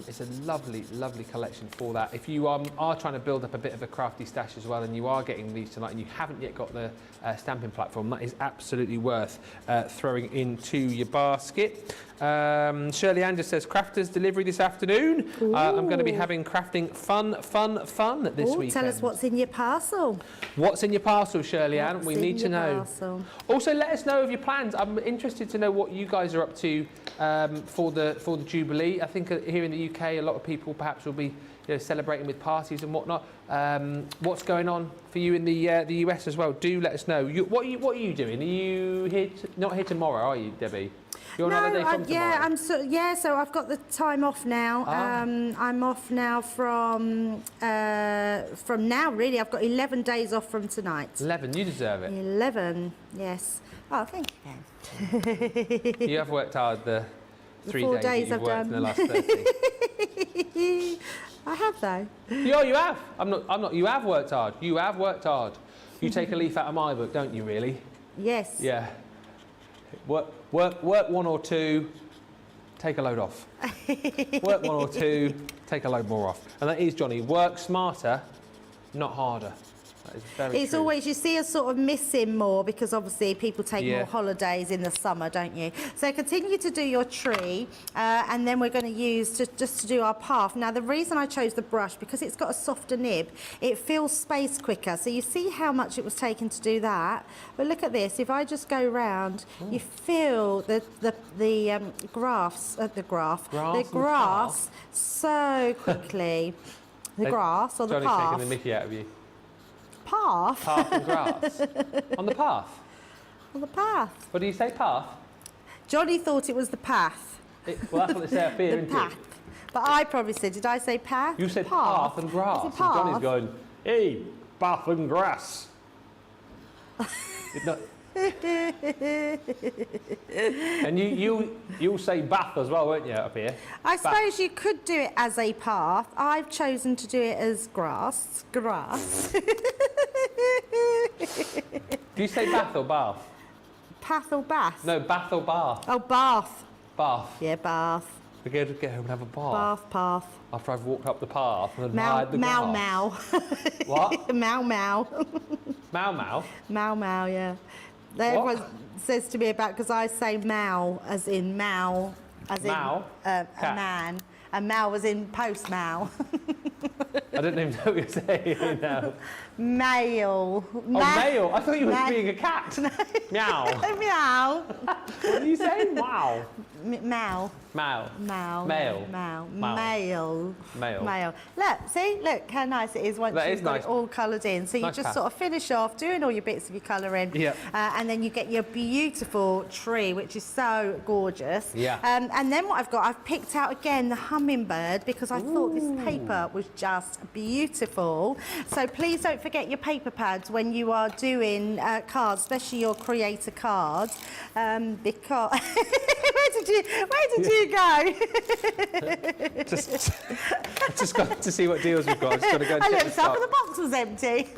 It's a lovely, lovely collection for that. If you are trying to build up a bit of a crafty stash as well and you are getting these tonight and you haven't yet got the stamping platform, that is absolutely worth throwing into your basket. Shirley Ann just says, Crafters delivery this afternoon. I'm going to be having crafting fun this weekend. Tell us what's in your parcel. What's in your parcel, Shirley Ann? We need to know. Parcel? Also, let us know of your plans. I'm interested to know what you guys are up to for the Jubilee. I think here in the UK, a lot of people perhaps will be celebrating with parties and whatnot. What's going on for you in the US as well? Do let us know. What are you doing? Are you here not here tomorrow, are you, Debbie? You're on another day from tomorrow. So I've got the time off now. I'm off now from now, really. I've got 11 days off from tonight. 11, you deserve it. 11, yes. Oh, thank you, Ben. You have worked hard the 3 4 days days that you've I've worked in the last 30. I have, though. Yeah, you have. I'm not. You have worked hard. You have worked hard. You take a leaf out of my book, don't you, really? Yes. Yeah. Work 1 or 2, take a load off. Work 1 or 2, take a load more off. And that is, Johnny, work smarter, not harder. That is very It's true. always, you see us sort of missing more because obviously people take more holidays in the summer, don't you? So continue to do your tree and then we're going to use just to do our path. Now the reason I chose the brush, because it's got a softer nib, it fills space quicker. So you see how much it was taken to do that. But look at this, if I just go round, you feel the grass so quickly. The grass or the Johnny's path. taking the mickey out of you. Path? Path and grass. On the path. On the path. What do you say, path? Johnny thought it was the path. Well, that's what they say up here, The isn't path. it? But I probably said, did I say path? You said path and grass. Is it And path? Johnny's going, hey, path and grass. And you'll say bath as well, won't you, up here? I suppose you could do it as a path. I've chosen to do it as grass. Grass. Do you say bath or bath? Path or bath? No, bath or bath. Oh, bath. Bath. Yeah, bath. We're going to get home and have a bath. Path. After I've walked up the path and admired the grass. Mau. What? Mau. Mau? Mau, yeah. Everyone says to me about, because I say Mau as in Mau, as Mau? in a man, and Mau as in post Mau. I didn't even know what you're saying now. Male. Oh, male? I thought you were being a cat. Meow. Meow. What did you say? Wow. Mau. Male. Male. Male. Male. Male. Male. Look how nice it is once you've got it all coloured in. So you Nice just path. sort of finish off doing all your bits of your colouring. Yep. And then you get your beautiful tree, which is so gorgeous. Yeah. And then what I've picked out again the hummingbird, because I thought this paper was just beautiful. So please don't forget your paper pads when you are doing cards, especially your creator cards, because where did you go? just got to see what deals we've got. Just got to go and I check looked the up stock. and the box was empty.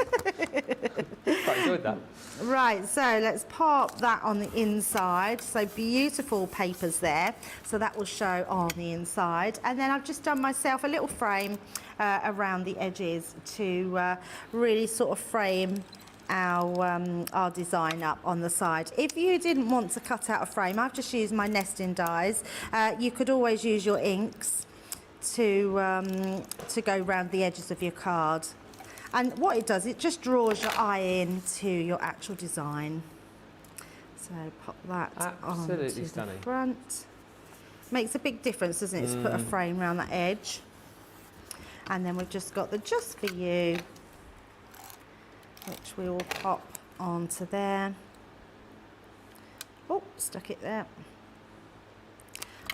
Quite enjoyed that. Right, so let's pop that on the inside. So beautiful papers there. So that will show on the inside. And then I've just done myself a little frame around the edges to really sort of frame our design up on the side. If you didn't want to cut out a frame, I've just used my nesting dies. You could always use your inks to go around the edges of your card. And what it does, it just draws your eye into your actual design. So pop that Absolutely onto stunning. the front. Makes a big difference, doesn't it, to put a frame around that edge. And then we've just got the Just For You, which we will pop onto there. Oh, stuck it there.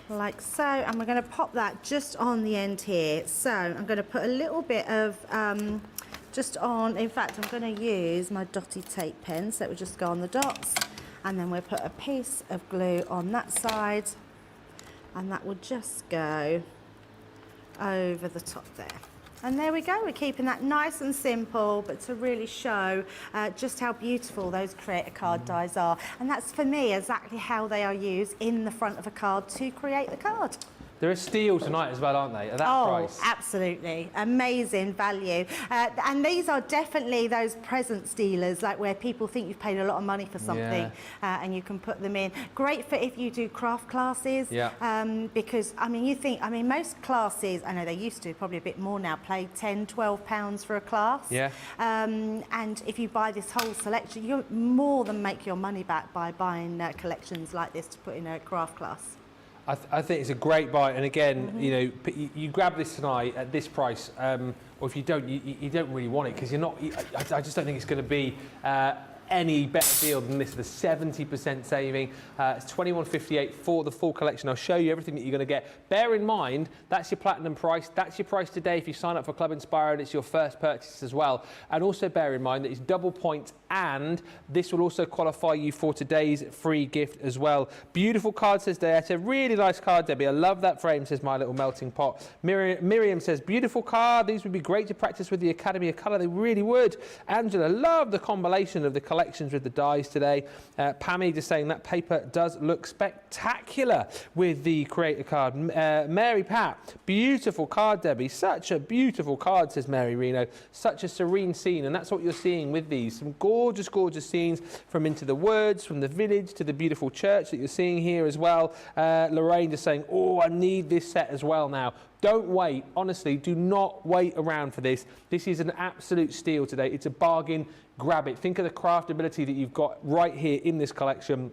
Like so, and we're going to pop that just on the end here. So I'm going to put a little bit of just on, in fact I'm going to use my dotty tape pen, so it will just go on the dots, and then we'll put a piece of glue on that side, and that will just go over the top there. And there we go, we're keeping that nice and simple, but to really show just how beautiful those creator card dies are. And that's, for me, exactly how they are used in the front of a card to create the card. They're a steal tonight as well, aren't they? At that price. Oh, absolutely. Amazing value. And these are definitely those present stealers, like where people think you've paid a lot of money for something and you can put them in. Great for if you do craft classes. Yeah. Because, I mean, most classes, I know they used to, probably a bit more now, pay £10, £12 for a class. Yeah. And if you buy this whole selection, you more than make your money back by buying collections like this to put in a craft class. I think it's a great buy, and again, you know, you grab this tonight at this price, or if you don't, you don't really want it, because you're not. I just don't think it's going to be any better deal than this. The 70% saving. It's $21.58 for the full collection. I'll show you everything that you're going to get. Bear in mind, that's your platinum price. That's your price today if you sign up for Club Inspired. It's your first purchase as well. And also bear in mind that it's double points, and this will also qualify you for today's free gift as well. Beautiful card, says Dieta. Really nice card, Debbie. I love that frame, says My Little Melting Pot. Miriam says, beautiful card. These would be great to practice with the Academy of Colour. They really would. Angela, love the combination of the collections with the dies today. Pammy just saying that paper does look spectacular with the creator card. Mary Pat, beautiful card, Debbie. Such a beautiful card, says Mary Reno. Such a serene scene, and that's what you're seeing with these. Some gorgeous, gorgeous scenes from Into the Woods, from the village to the beautiful church that you're seeing here as well. Lorraine just saying, oh, I need this set as well now. Don't wait. Honestly, do not wait around for this. This is an absolute steal today. It's a bargain. Grab it. Think of the craftability that you've got right here in this collection.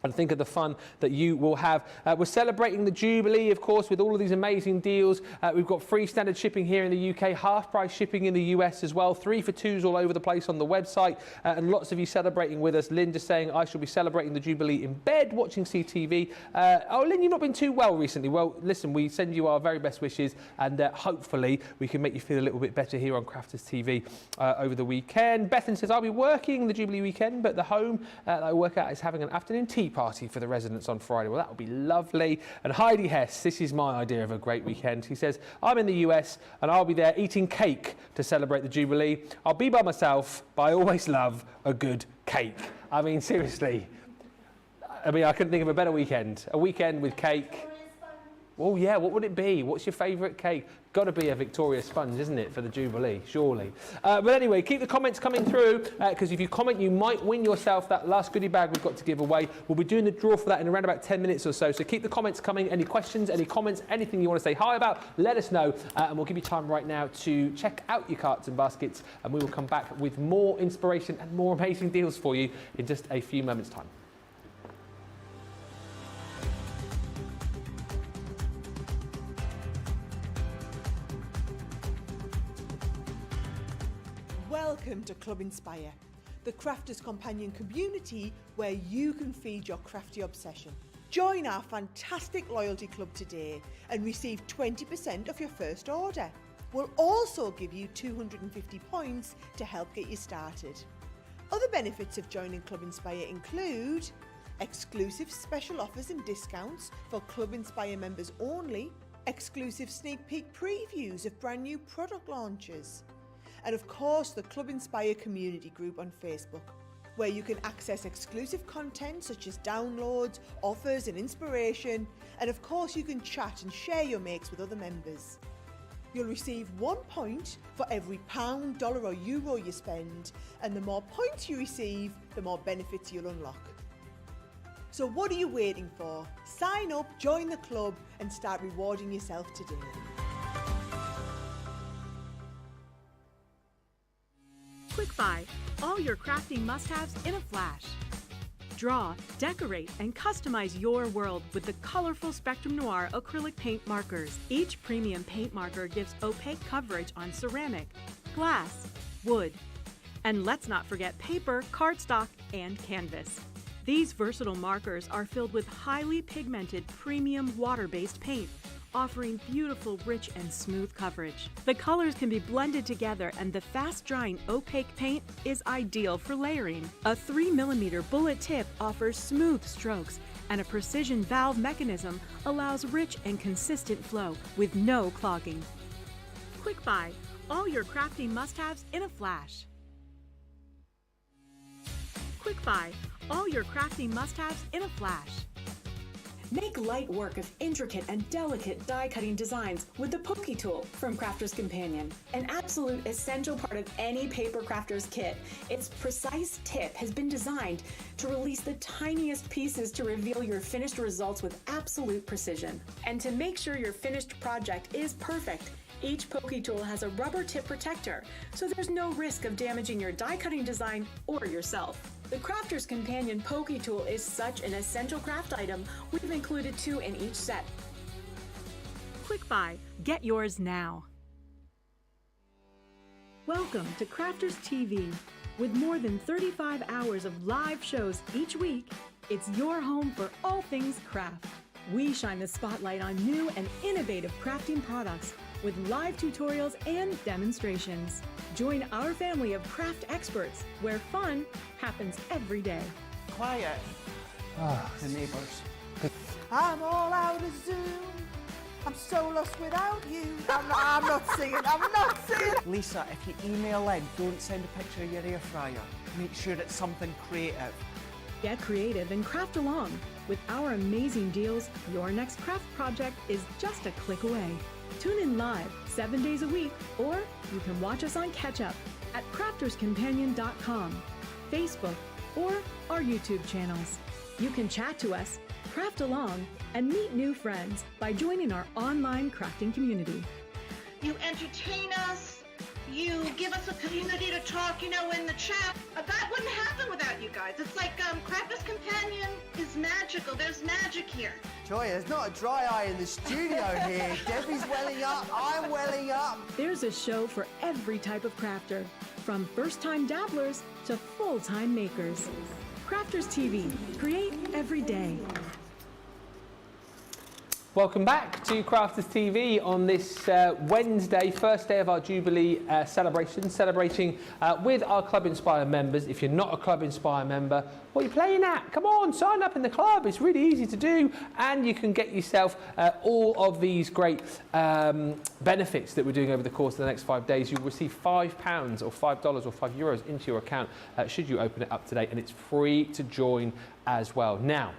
And think of the fun that you will have. We're celebrating the Jubilee, of course, with all of these amazing deals. We've got free standard shipping here in the UK, half price shipping in the US as well, 3 for 2s all over the place on the website, and lots of you celebrating with us. Lynn just saying, I shall be celebrating the Jubilee in bed, watching CTV. Oh, Lynn, you've not been too well recently. Well, listen, we send you our very best wishes, and hopefully we can make you feel a little bit better here on Crafters TV over the weekend. Bethan says, I'll be working the Jubilee weekend, but the home that I work at is having an afternoon tea party for the residents on Friday. Well, that would be lovely. And Heidi Hess, this is my idea of a great weekend. He says, I'm in the US and I'll be there eating cake to celebrate the Jubilee. I'll be by myself, but I always love a good cake. I mean, seriously. I mean, I couldn't think of a better weekend. A weekend with cake. Oh yeah, what would it be? What's your favourite cake? Got to be a Victoria sponge, isn't it, for the Jubilee, surely. But anyway, keep the comments coming through, because if you comment, you might win yourself that last goodie bag we've got to give away. We'll be doing the draw for that in around about 10 minutes or so. So keep the comments coming. Any questions, any comments, anything you want to say hi about, let us know. And we'll give you time right now to check out your carts and baskets. And we will come back with more inspiration and more amazing deals for you in just a few moments' time. Welcome to Club Inspire, the crafters companion community where you can feed your crafty obsession. Join our fantastic loyalty club today and receive 20% off your first order. We'll also give you 250 points to help get you started. Other benefits of joining Club Inspire include exclusive special offers and discounts for Club Inspire members only, exclusive sneak peek previews of brand new product launches, and of course the Club Inspire community group on Facebook, where you can access exclusive content such as downloads, offers and inspiration, and of course you can chat and share your makes with other members. You'll receive 1 point for every pound, dollar or euro you spend, and the more points you receive, the more benefits you'll unlock. So what are you waiting for? Sign up, join the club and start rewarding yourself today. Quick Buy, all your crafting must-haves in a flash. Draw, decorate, and customize your world with the colorful Spectrum Noir acrylic paint markers. Each premium paint marker gives opaque coverage on ceramic, glass, wood, and let's not forget paper, cardstock, and canvas. These versatile markers are filled with highly pigmented premium water-based paint, offering beautiful, rich, and smooth coverage. The colors can be blended together, and the fast-drying opaque paint is ideal for layering. A 3mm bullet tip offers smooth strokes, and a precision valve mechanism allows rich and consistent flow with no clogging. Quick Buy, all your crafting must-haves in a flash. Quick Buy, all your crafting must-haves in a flash. Make light work of intricate and delicate die-cutting designs with the Pokey Tool from Crafter's Companion. An absolute essential part of any paper crafter's kit, its precise tip has been designed to release the tiniest pieces to reveal your finished results with absolute precision. And to make sure your finished project is perfect, each Pokey Tool has a rubber tip protector, so there's no risk of damaging your die-cutting design or yourself. The Crafter's Companion Pokey Tool is such an essential craft item, we've included 2 in each set. Quick Buy, get yours now. Welcome to Crafters TV. With more than 35 hours of live shows each week, it's your home for all things craft. We shine the spotlight on new and innovative crafting products with live tutorials and demonstrations. Join our family of craft experts where fun happens every day. Quiet. The neighbours. I'm all out of Zoom. I'm so lost without you. I'm not singing. Lisa, if you email in, don't send a picture of your air fryer. Make sure it's something creative. Get creative and craft along. With our amazing deals, your next craft project is just a click away. Tune in live 7 days a week, or you can watch us on Catch Up at crafterscompanion.com, Facebook, or our YouTube channels. You can chat to us, craft along, and meet new friends by joining our online crafting community. You entertain us, you give us a community to talk, in the chat. That wouldn't happen without you guys. It's like Crafters Companion is magical. There's magic here. Joy, there's not a dry eye in the studio here. Debbie's welling up, I'm welling up. There's a show for every type of crafter, from first-time dabblers to full-time makers. Crafters TV, create every day. Welcome back to Crafters TV on this Wednesday, first day of our Jubilee celebration, celebrating with our Club Inspire members. If you're not a Club Inspire member, what are you playing at? Come on, sign up in the club. It's really easy to do, and you can get yourself all of these great benefits that we're doing over the course of the next 5 days. You'll receive £5 or $5 or €5 into your account should you open it up today, and it's free to join as well. Now,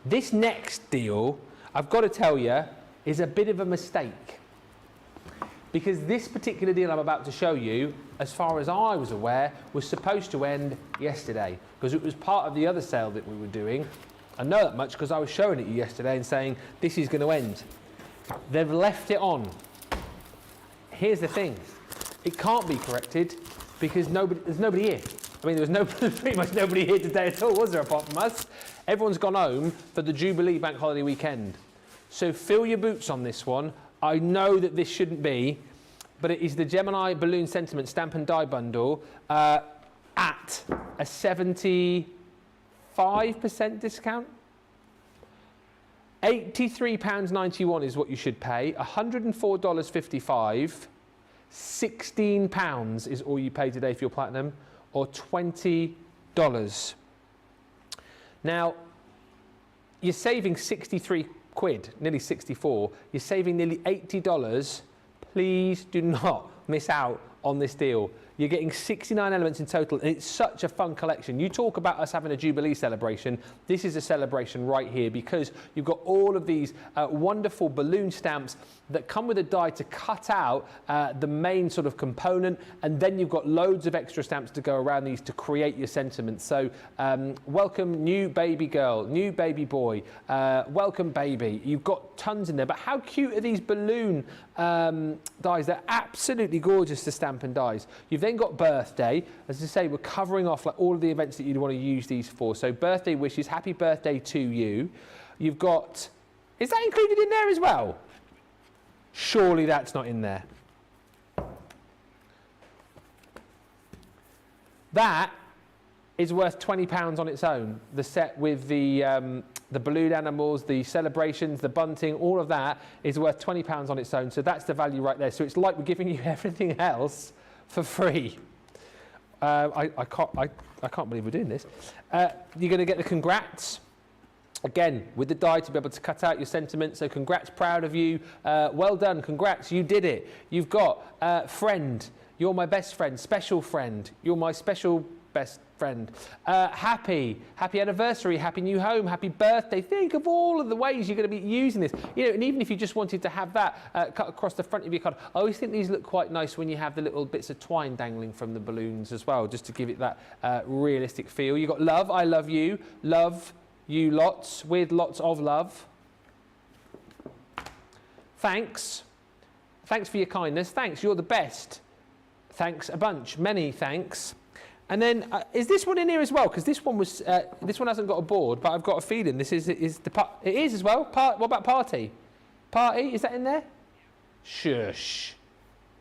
this next deal, I've got to tell you, is a bit of a mistake. Because this particular deal I'm about to show you, as far as I was aware, was supposed to end yesterday, because it was part of the other sale that we were doing. I know that much because I was showing it you yesterday and saying, this is going to end. They've left it on. Here's the thing. It can't be corrected because there's nobody here. I mean, there's pretty much nobody here today at all, was there, apart from us? Everyone's gone home for the Jubilee Bank Holiday weekend. So fill your boots on this one. I know that this shouldn't be, but it is the Gemini Balloon Sentiment Stamp and Die Bundle at a 75% discount. £83.91 is what you should pay. $104.55. £16 is all you pay today for your platinum, or $20. Now, you're saving 63 quid, nearly 64. You're saving nearly $80. Please do not miss out on this deal. You're getting 69 elements in total, and it's such a fun collection. You talk about us having a Jubilee celebration. This is a celebration right here, because you've got all of these wonderful balloon stamps that come with a die to cut out the main sort of component, and then you've got loads of extra stamps to go around these to create your sentiments. So welcome new baby girl, new baby boy, welcome baby. You've got tons in there, but how cute are these balloon dies? They're absolutely gorgeous, the Stampin' Dies. You've then got birthday. As I say, we're covering off like all of the events that you'd want to use these for. So birthday wishes, happy birthday to you. You've got, is that included in there as well? Surely that's not in there. That is worth £20 on its own. The set with the balloon animals, the celebrations, the bunting, all of that is worth £20 on its own. So that's the value right there. So it's like we're giving you everything else for free. I can't believe we're doing this. You're going to get the congrats. Again, with the die to be able to cut out your sentiments. So congrats, proud of you. Well done, congrats, you did it. You've got friend, you're my best friend, special friend, you're my special best friend. Happy anniversary, happy new home, happy birthday. Think of all of the ways you're going to be using this. You know, and even if you just wanted to have that cut across the front of your card, I always think these look quite nice when you have the little bits of twine dangling from the balloons as well, just to give it that realistic feel. You've got love, I love you you lots, with lots of love. Thanks for your kindness. Thanks, you're the best. Thanks a bunch, many thanks. And then, is this one in here as well? Because this one was, this one hasn't got a board, but I've got a feeling this is the part. It is as well. What about party? Party, is that in there? Shush.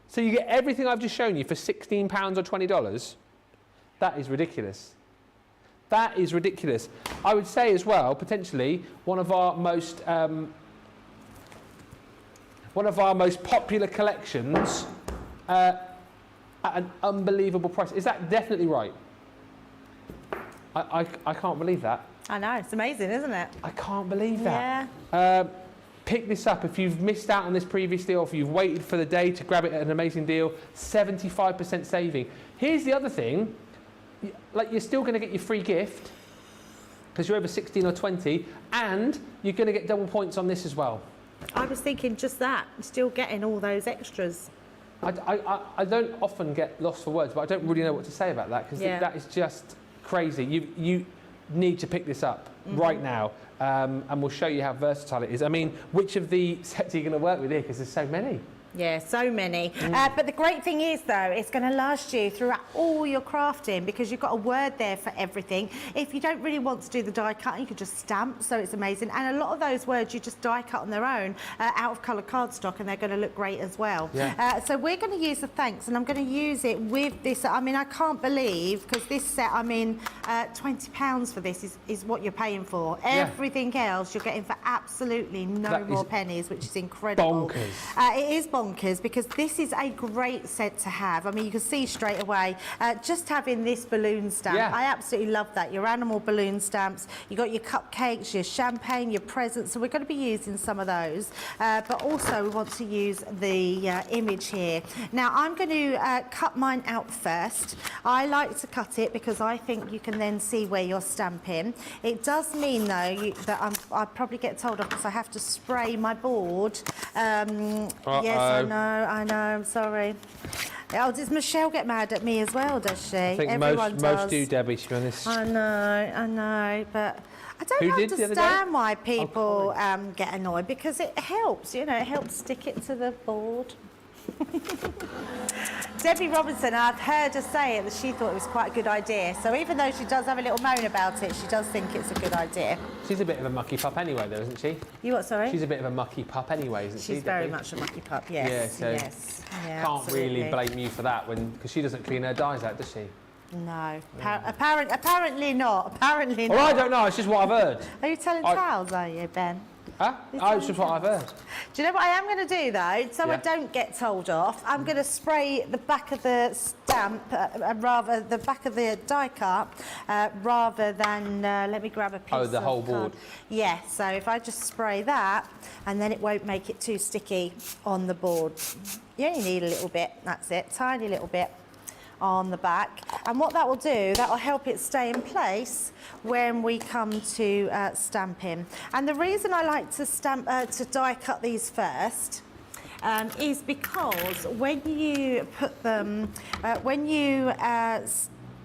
So you get everything I've just shown you for £16 or $20? That is ridiculous. That is ridiculous. I would say as well, potentially, one of our most popular collections at an unbelievable price. Is that definitely right? I can't believe that. I know, it's amazing, isn't it? I can't believe that. Yeah. Pick this up if you've missed out on this previous deal, if you've waited for the day to grab it at an amazing deal, 75% saving. Here's the other thing. Like, you're still going to get your free gift because you're over 16 or 20, and you're going to get double points on this as well. I was thinking just that, still getting all those extras. I don't often get lost for words, but I don't really know what to say about that, because that is just crazy. You need to pick this up right now, and we'll show you how versatile it is. I mean, which of the sets are you going to work with here, because there's so many? Yeah, so many. But the great thing is, though, it's going to last you throughout all your crafting, because you've got a word there for everything. If you don't really want to do the die cut, you could just stamp, so it's amazing. And a lot of those words you just die cut on their own out of colour cardstock, and they're going to look great as well. Yeah. So we're going to use the thanks, and I'm going to use it with this. I mean, I can't believe, because this set, I mean, £20 for this is what you're paying for. Everything else you're getting for absolutely no more pennies, which is incredible. Bonkers. It is bonkers. bonkers because this is a great set to have. I mean, you can see straight away, just having this balloon stamp. Yeah. I absolutely love that. Your animal balloon stamps, you got your cupcakes, your champagne, your presents. So we're going to be using some of those. But also we want to use the image here. Now I'm going to cut mine out first. I like to cut it because I think you can then see where you're stamping. It does mean though that I'll probably get told off because I have to spray my board. Yes, I know, I'm sorry. Oh, does Michelle get mad at me as well, does she? I think most do, Debbie, to be honest. I know, but I don't understand why people get annoyed because it helps, you know, it helps stick it to the board. Debbie Robinson, I've heard her say it that she thought it was quite a good idea. So even though she does have a little moan about it, she does think it's a good idea. She's a bit of a mucky pup anyway, though, isn't she? You what, sorry? She's a bit of a mucky pup anyway, isn't she? She's very much a mucky pup, yes. Yeah, so yes. Yeah, can't absolutely. really blame you for that because she doesn't clean her dyes out, does she? No, apparently not. Apparently not. Well, I don't know. It's just what I've heard. Are you telling tales, are you, Ben? Huh? Oh, it's just what I've heard. Do you know what I am going to do, though? So I don't get told off, I'm going to spray the back of the stamp, rather the back of the die cut, rather than, let me grab a piece of the whole board. Yeah, so if I just spray that, and then it won't make it too sticky on the board. You only need a little bit, that's it, tiny little bit on the back, and what that will do, that will help it stay in place when we come to stamping. And the reason I like to die cut these first is because when you put them, when you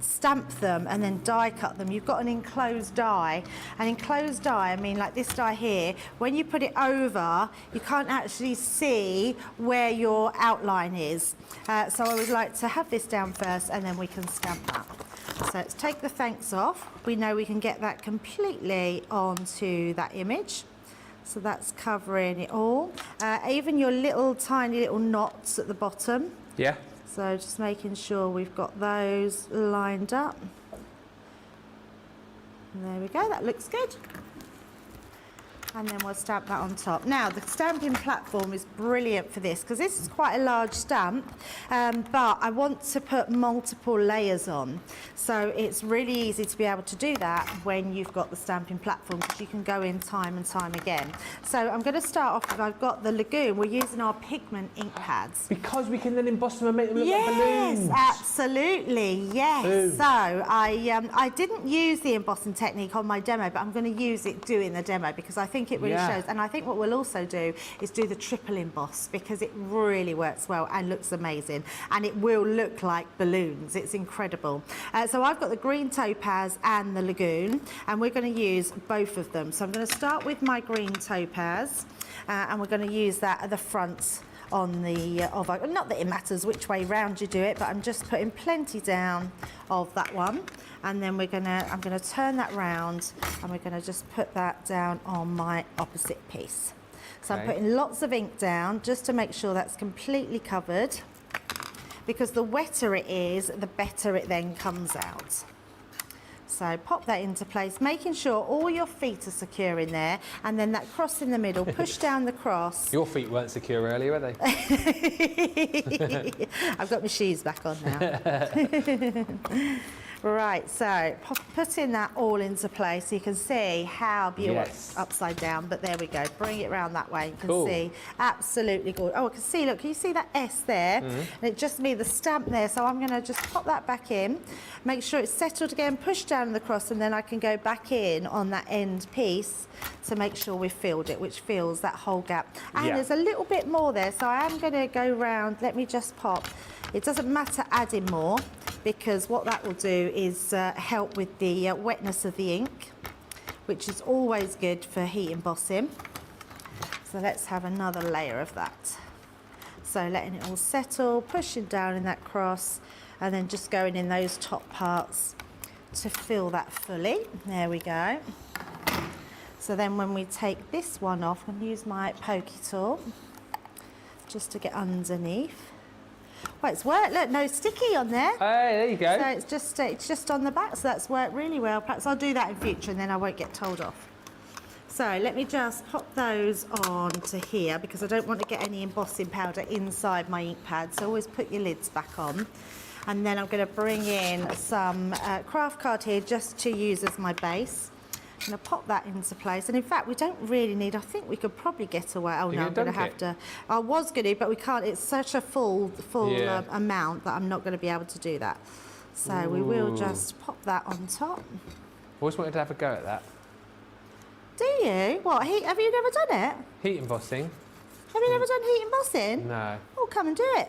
stamp them and then die cut them, you've got an enclosed die. An enclosed die, I mean like this die here, when you put it over, you can't actually see where your outline is. So I always like to have this down first and then we can stamp that. So let's take the thanks off. We know we can get that completely onto that image. So that's covering it all. Even your little tiny little knots at the bottom. Yeah. So just making sure we've got those lined up. And there we go, that looks good. And then we'll stamp that on top. Now, the stamping platform is brilliant for this because this is quite a large stamp, but I want to put multiple layers on. So it's really easy to be able to do that when you've got the stamping platform because you can go in time and time again. So I'm going to start off with, I've got the Lagoon. We're using our pigment ink pads. Because we can then emboss them and make them look like balloons. Yes, absolutely, yes. Boom. So I didn't use the embossing technique on my demo, but I'm going to use it doing the demo because I think it really shows. And I think what we'll also do is do the triple emboss because it really works well and looks amazing. And it will look like balloons. It's incredible. So I've got the green topaz and the Lagoon, and we're going to use both of them. So I'm going to start with my green topaz, and we're going to use that at the front on the, not that it matters which way round you do it, but I'm just putting plenty down of that one. And then I'm gonna turn that round and we're gonna just put that down on my opposite piece. So I'm putting lots of ink down just to make sure that's completely covered, because the wetter it is, the better it then comes out. So pop that into place, making sure all your feet are secure in there, and then that cross in the middle, push down the cross. Your feet weren't secure earlier, were they? I've got my shoes back on now. Right, so putting that all into place so you can see how beautiful, upside down, but there we go. Bring it around that way. You can see, absolutely good. Oh, I can see, look, can you see that S there? And it just me, the stamp there. So I'm gonna just pop that back in, make sure it's settled again, push down the cross, and then I can go back in on that end piece to make sure we've filled it, which fills that whole gap. And there's a little bit more there, so I am gonna go round, let me just pop. It doesn't matter adding more, because what that will do is help with the wetness of the ink, which is always good for heat embossing. So let's have another layer of that. So letting it all settle, pushing down in that cross, and then just going in those top parts to fill that fully. There we go. So then when we take this one off, I'm going to use my pokey tool just to get underneath. Well, it's worked. Look, no sticky on there. Hey, there you go. So it's just on the back, so that's worked really well. Perhaps I'll do that in future and then I won't get told off. So let me just pop those on to here because I don't want to get any embossing powder inside my ink pad. So always put your lids back on. And then I'm going to bring in some craft card here just to use as my base. I'm going to pop that into place. And in fact, we don't really need, I think we could probably get away. Oh, no, I'm going to have to. I was going to, but we can't. It's such a full amount that I'm not going to be able to do that. So we will just pop that on top. Always wanted to have a go at that. Do you? What, heat? Have you never done it? Heat embossing. Have you never done heat embossing? No. Oh, come and do it.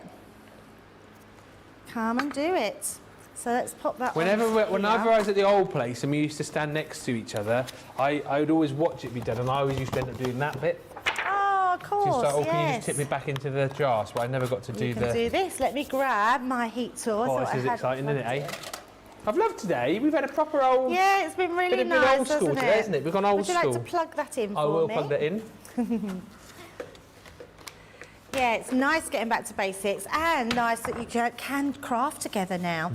Come and do it. So let's pop that Whenever I was at the old place and we used to stand next to each other, I would always watch it be done, and I always used to end up doing that bit. Oh, of course, Just like, oh, yes. can you just tip me back into the jar? So I never got to do You can do this. Let me grab my heat tool. Oh, this is exciting, isn't it, eh? I've loved today. We've had a proper old... Yeah, it's been really been nice, old school hasn't today, it? isn't it? We've gone old school. Would you like to plug that in for me? I will plug that in. Yeah, it's nice getting back to basics and nice that you can craft together now.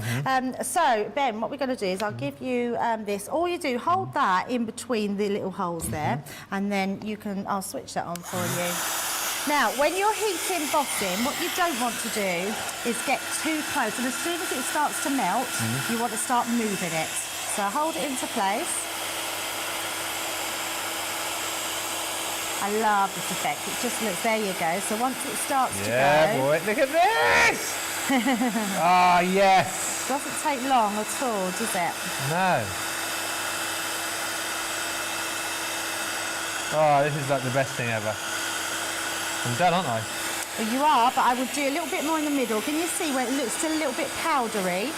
So, Ben, what we're going to do is I'll give you this. All you do, hold that in between the little holes there, and then you can, I'll switch that on for you. Now, when you're heat embossing, what you don't want to do is get too close, and as soon as it starts to melt, you want to start moving it. So hold it into place. I love this effect. It just looks, there you go. So once it starts to go... Yeah, boy, look at this! Ah, yes! Doesn't take long at all, does it? No. Oh, this is like the best thing ever. I'm done, aren't I? Well, you are, but I would do a little bit more in the middle. Can you see where it looks still a little bit powdery?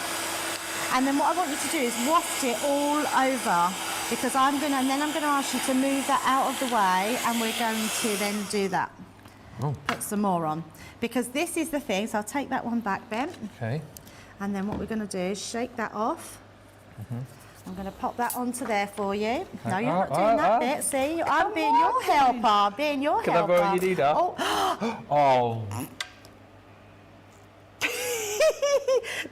And then what I want you to do is waft it all over, because I'm going to ask you to move that out of the way, and we're going to then do that. Oh. Put some more on, because this is the thing. So I'll take that one back, Ben. Okay. And then what we're going to do is shake that off. I'm going to pop that onto there for you. No, you're not doing that bit. See, I'm being your helper. Being your helper. Can I borrow your leader? Oh. Oh.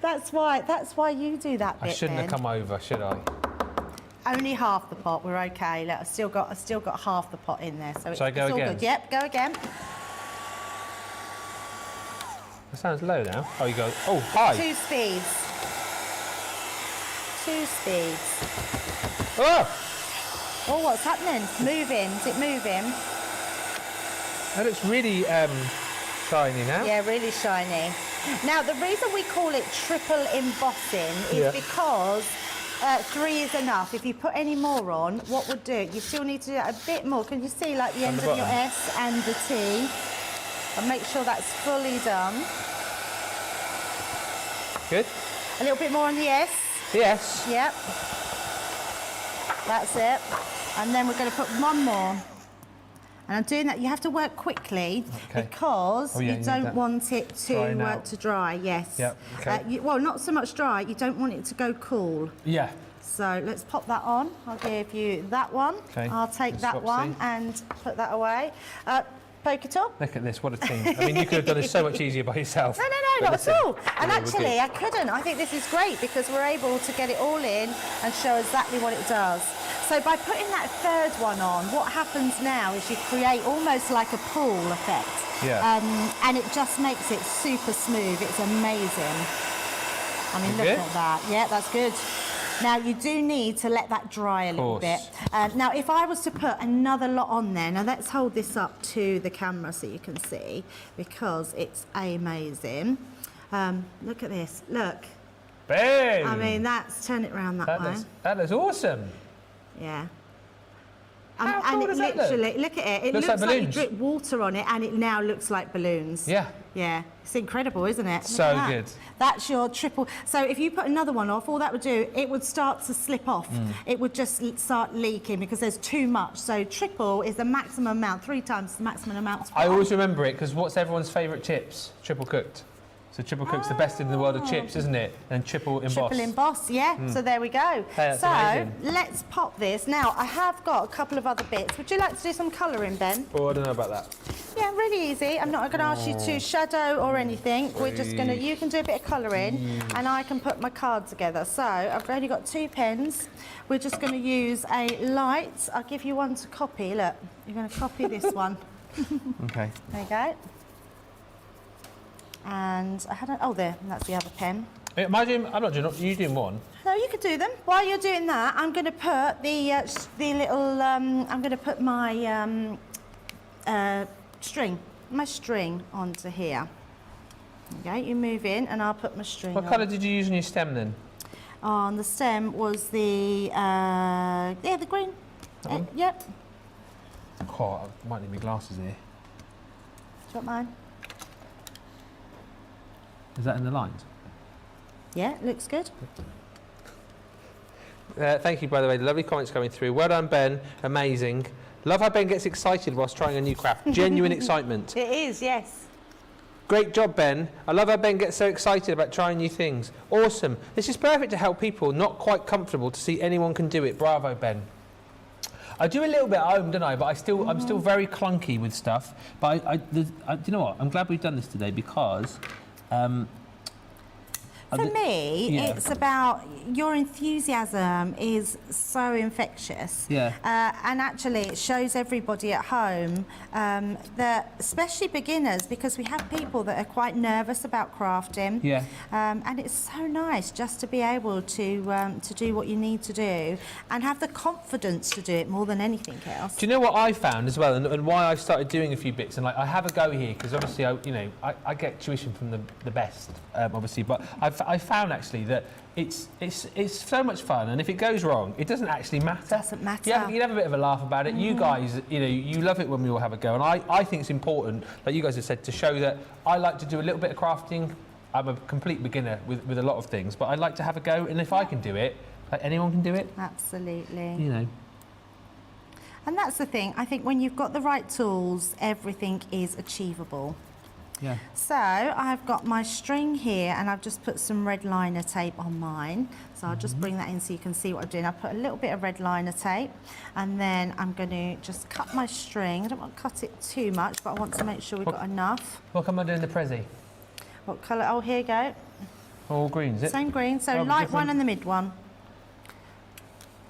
That's why you do that bit. I shouldn't Ben. have come over, should I? Only half the pot. We're okay. Look, I've still got half the pot in there, so Shall I go it's all again? good. Yep, go again. That sounds low now. Oh, you go. Oh, high. 2 speeds. 2 speeds. Oh! Oh, what's happening? Moving. Is it moving? That looks really shiny now. Yeah, really shiny. Now, the reason we call it triple embossing is because 3 is enough. If you put any more on, what would do it? You still need to do a bit more. Can you see, like, the end of your S and the T? And make sure that's fully done. Good. A little bit more on the S. Yes. Yep. That's it. And then we're going to put one more. And I'm doing that. You have to work quickly because you don't want it to dry. Yes. Yep. Okay. Well, not so much dry. You don't want it to go cool. Yeah. So let's pop that on. I'll give you that one. Okay. I'll take that one and put that away. Poke it up. Look at this, what a team. I mean, you could have done this so much easier by yourself. No, not at all. And actually, I couldn't. I think this is great because we're able to get it all in and show exactly what it does. So by putting that third one on, what happens now is you create almost like a pool effect. Yeah. And it just makes it super smooth. It's amazing. I mean, look at that. Yeah, that's good. Now, you do need to let that dry a little bit. Now, if I was to put another lot on there, now let's hold this up to the camera so you can see, because it's amazing. Look at this, look. Boom! I mean, turn it around that way. That looks awesome. Yeah. How cool does that literally, look at it. It looks like you drip water on it, and it now looks like balloons. Yeah. Yeah, it's incredible, isn't it? So good. That's your triple. So if you put another one off, all that would do, it would start to slip off. It would just start leaking because there's too much. So triple is the maximum amount, 3 times the maximum amount. I always remember it because what's everyone's favourite chips? Triple cooked. So triple cook's the best in the world of chips, isn't it? And triple embossed. Triple embossed, yeah. So there we go. That's so amazing. let's pop this. Now, I have got a couple of other bits. Would you like to do some colouring, Ben? Oh, I don't know about that. Yeah, really easy. I'm not going to ask you to shadow or anything. We're just going to, you can do a bit of colouring and I can put my card together. So I've only got 2 pens. We're just going to use a light. I'll give you one to copy. Look, you're going to copy this one. Okay. There you go. And I had a, oh there, that's the other pen. Am I doing, I'm not doing, you doing one? No, you could do them. While you're doing that, I'm going to put the little, I'm going to put my my string onto here. Okay, you move in and I'll put my string What on. colour did you use on your stem then? On the stem was the, yeah, the green. Yep. Oh, I might need my glasses here. Do you want mine? Is that in the lines? Yeah, looks good. Thank you, by the way. Lovely comments coming through. Well done, Ben. Amazing. Love how Ben gets excited whilst trying a new craft. Genuine excitement. It is, yes. Great job, Ben. I love how Ben gets so excited about trying new things. Awesome. This is perfect to help people not quite comfortable to see anyone can do it. Bravo, Ben. I do a little bit at home, don't I? But I'm still very clunky with stuff. But do you know what? I'm glad we've done this today because... For me, yeah. it's about your enthusiasm is so infectious. Yeah. And actually, it shows everybody at home that, especially beginners, because we have people that are quite nervous about crafting. Yeah. And it's so nice just to be able to do what you need to do and have the confidence to do it more than anything else. Do you know what I found as well, and why I've started doing a few bits? And like, I have a go here because obviously, I get tuition from the best, obviously. But I found actually that it's so much fun, and if it goes wrong, it doesn't actually matter. Doesn't matter. Yeah, you have a bit of a laugh about it. You guys, you love it when we all have a go, and I think it's important, like you guys have said, to show that I like to do a little bit of crafting. I'm a complete beginner with a lot of things, but I'd like to have a go, and if I can do it, like anyone can do it. Absolutely. You know. And that's the thing. I think when you've got the right tools, everything is achievable. Yeah. So I've got my string here and I've just put some red liner tape on mine. So I'll just bring that in so you can see what I'm doing. I put a little bit of red liner tape and then I'm going to just cut my string. I don't want to cut it too much, but I want to make sure we've got enough. What am I doing the Prezi? What colour? Oh, here you go. All green, is it? Same green. So light one and the mid one.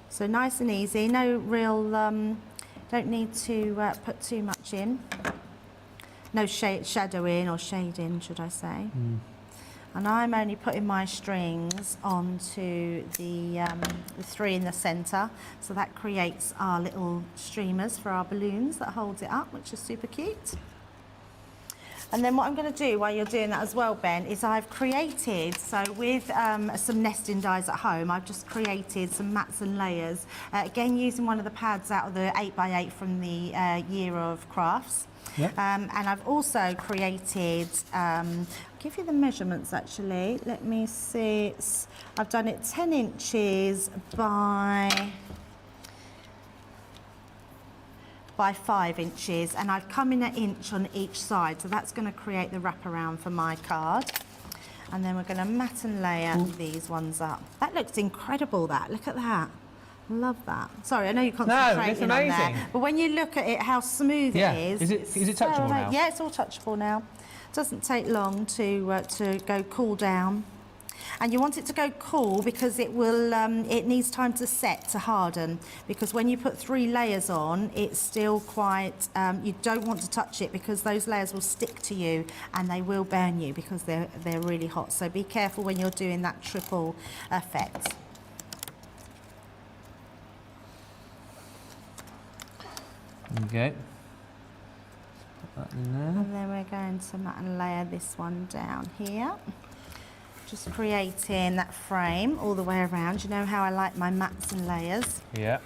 So nice and easy. No real, don't need to put too much in. No shadowing or shading, should I say. And I'm only putting my strings onto the 3 in the centre, so that creates our little streamers for our balloons that holds it up, which is super cute. And then what I'm going to do while you're doing that as well, Ben, is I've created, so with some nesting dies at home, I've just created some mats and layers, again using one of the pads out of the 8x8 from the Year of Crafts. Yep. And I've also created, I'll give you the measurements actually, let me see, I've done it 10 inches by 5 inches, and I've come in an inch on each side, so that's going to create the wraparound for my card. And then we're going to mat and layer these ones up. That looks incredible, that, look at that. Love that. Sorry, I know you're concentrating on that, but when you look at it, how smooth it is. Is it touchable now? Yeah, it's all touchable now. Doesn't take long to go cool down. And you want it to go cool because it will. It needs time to set, to harden. Because when you put 3 layers on, it's still quite. You don't want to touch it because those layers will stick to you and they will burn you because they're really hot. So be careful when you're doing that triple effect. Okay. Put that in there. And then we're going to mat and layer this one down here. Just creating that frame all the way around. You know how I like my mats and layers. Yeah.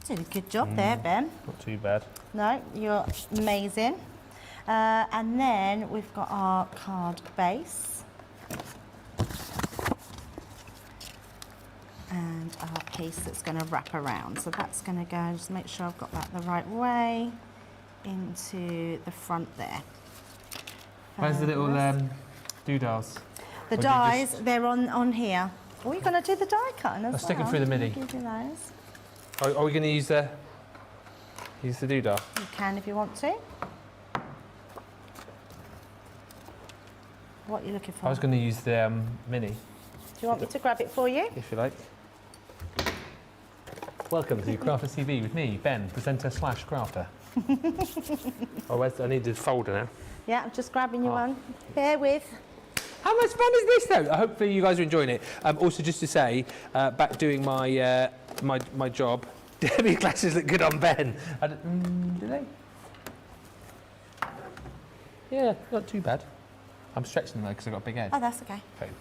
Did a good job there, Ben. Not too bad. No, you're amazing. And then we've got our card base. And our piece that's going to wrap around. So that's going to go, just make sure I've got that the right way into the front there. Where's the little doodahs? The dies, they're on here. Oh, you're going to do the die cutting as well. I'll stick them through the MIDI. Give you those. Are we going to use the doodah? You can if you want to. What are you looking for? I was going to use the mini. Do you want me to grab it for you? If you like. Welcome to Crafter TV with me, Ben, presenter / crafter. I need the folder now. Yeah, I'm just grabbing you one. Bear with. How much fun is this though? Hopefully you guys are enjoying it. Also just to say, back doing my my job, Debbie glasses look good on Ben. Do they? Yeah, not too bad. I'm stretching them though because I've got a big head. Oh, that's okay. Okay.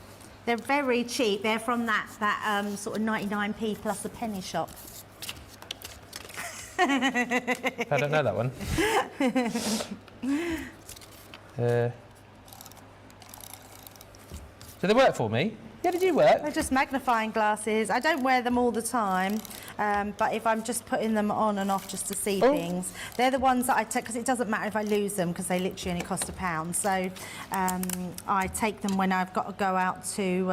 They're very cheap. They're from that sort of 99p plus a penny shop. I don't know that one. Do they work for me? Yeah, they do work. They're just magnifying glasses. I don't wear them all the time, but if I'm just putting them on and off just to see things, they're the ones that I take, because it doesn't matter if I lose them because they literally only cost £1. So I take them when I've got to go out to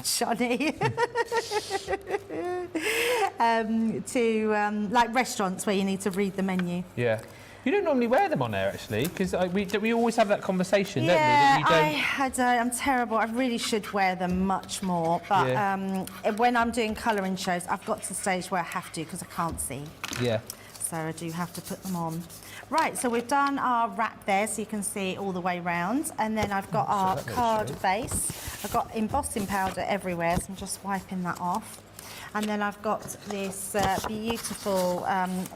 Johnny, to like restaurants where you need to read the menu. Yeah. You don't normally wear them on air, actually, because we always have that conversation, don't we? Yeah, That I don't. I'm terrible. I really should wear them much more. But when I'm doing colouring shows, I've got to the stage where I have to because I can't see. Yeah. So I do have to put them on. Right, so we've done our wrap there, so you can see it all the way round. And then I've got our card base. I've got embossing powder everywhere, so I'm just wiping that off. And then I've got this beautiful,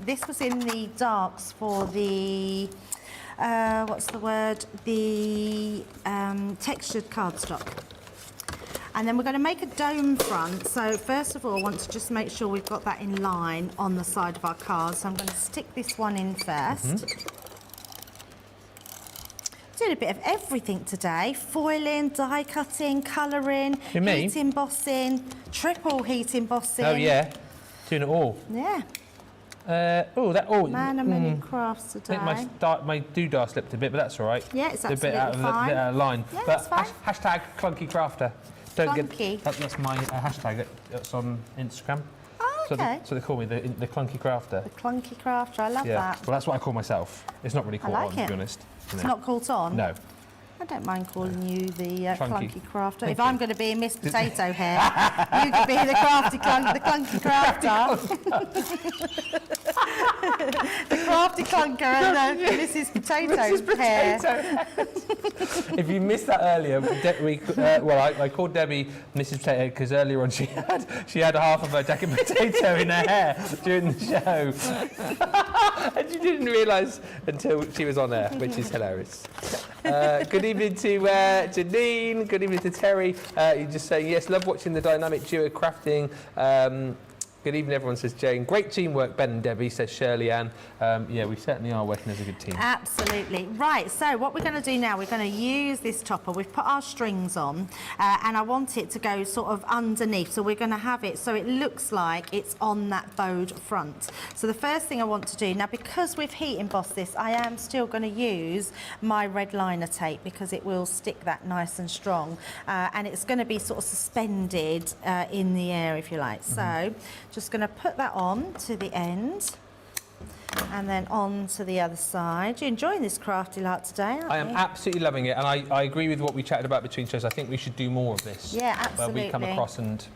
this was in the darks for the, what's the word? The textured cardstock. And then we're going to make a dome front. So first of all, I want to just make sure we've got that in line on the side of our card. So I'm going to stick this one in first. Doing a bit of everything today. Foiling, die cutting, colouring, heat embossing, triple heat embossing. Oh yeah, doing it all. Yeah. Man of many crafts today. I think my doodah slipped a bit, but that's all right. Yeah, it's a absolutely bit out of line. Yeah, but that's fine. hashtag clunky crafter. Don't Clunky. That's my hashtag. That's on Instagram. Oh, okay. So they call me the clunky crafter. The clunky crafter. I love that. Well, that's what I call myself. It's not really caught on, to be honest. It's not caught on? No. I don't mind calling you the clunky crafter. Thank if I'm going to be Miss Potato Head, you could be the clunky crafter. The crafty clunker and the Mrs. Potato Head. If you missed that earlier, I called Debbie Mrs. Potato Head because earlier on she had half of her jacket potato in her hair during the show, and she didn't realise until she was on air, which is hilarious. Good evening to Janine. Good evening to Terry. You're just saying yes. Love watching the dynamic duo crafting. Good evening, everyone, says Jane. Great teamwork, Ben and Debbie, says Shirley Ann. Yeah, we certainly are working as a good team. Absolutely. Right, so what we're going to do now, we're going to use this topper. We've put our strings on, and I want it to go sort of underneath. So we're going to have it so it looks like it's on that bowed front. So the first thing I want to do, now because we've heat embossed this, I am still going to use my red liner tape because it will stick that nice and strong. And it's going to be sort of suspended in the air, if you like. So just going to put that on to the end and then on to the other side. You're enjoying this crafty art today, aren't you? I am absolutely loving it, and I agree with what we chatted about between shows. I think we should do more of this. Yeah, absolutely. Where we come across and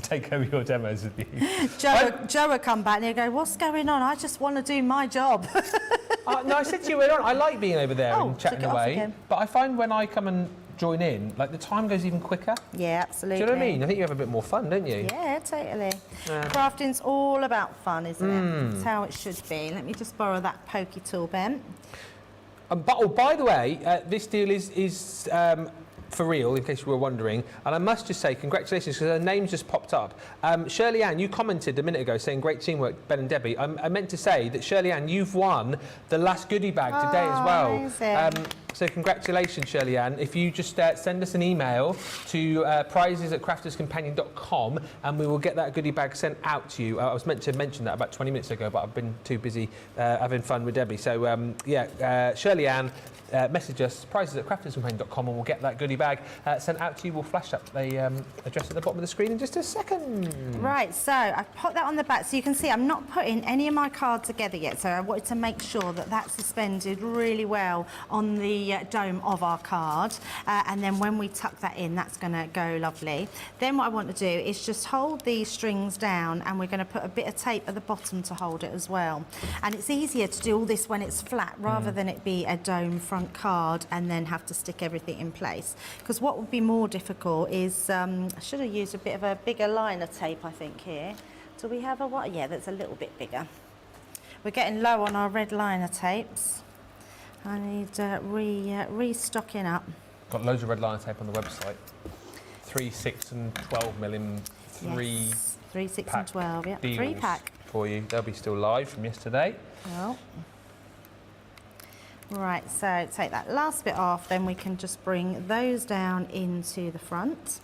take over your demos with you. Joe will come back and he'll go, what's going on? I just want to do my job. No, I said to you earlier on, I like being over there and chatting took it off away, again. but I find when I come and join in, like the time goes even quicker. Yeah, absolutely. Do you know what I mean? I think you have a bit more fun, don't you? Yeah, totally. Crafting's all about fun, isn't it? That's how it should be. Let me just borrow that pokey tool, Ben. By the way, this deal is for real, in case you were wondering. And I must just say congratulations, because her name's just popped up. Shirley Ann, you commented a minute ago saying great teamwork, Ben and Debbie. I meant to say that, Shirley Ann, you've won the last goodie bag today as well. Amazing. So congratulations, Shirley Ann. If you just send us an email to prizes@crafterscompanion.com and we will get that goodie bag sent out to you. I was meant to mention that about 20 minutes ago, but I've been too busy having fun with Debbie. So Shirley Ann, message us, prizes@crafterscompanion.com, and we'll get that goodie bag sent out to you. We'll flash up the address at the bottom of the screen in just a second. Right, so I've put that on the back so you can see I'm not putting any of my cards together yet, so I wanted to make sure that that's suspended really well on the dome of our card, and then when we tuck that in, that's going to go lovely. Then what I want to do is just hold these strings down, and we're going to put a bit of tape at the bottom to hold it as well. And it's easier to do all this when it's flat rather than it be a dome front card and then have to stick everything in place. Because what would be more difficult is, I should have used a bit of a bigger liner tape, I think, here. Do we have a what? Yeah, that's a little bit bigger. We're getting low on our red liner tapes. I need restocking up. Got loads of red liner tape on the website. 3, 6 and 12 mil, 3 3, 6 pack and 12, yeah. deals 3 pack. for you. They'll be still live from yesterday. Oh. Right, so take that last bit off, then we can just bring those down into the front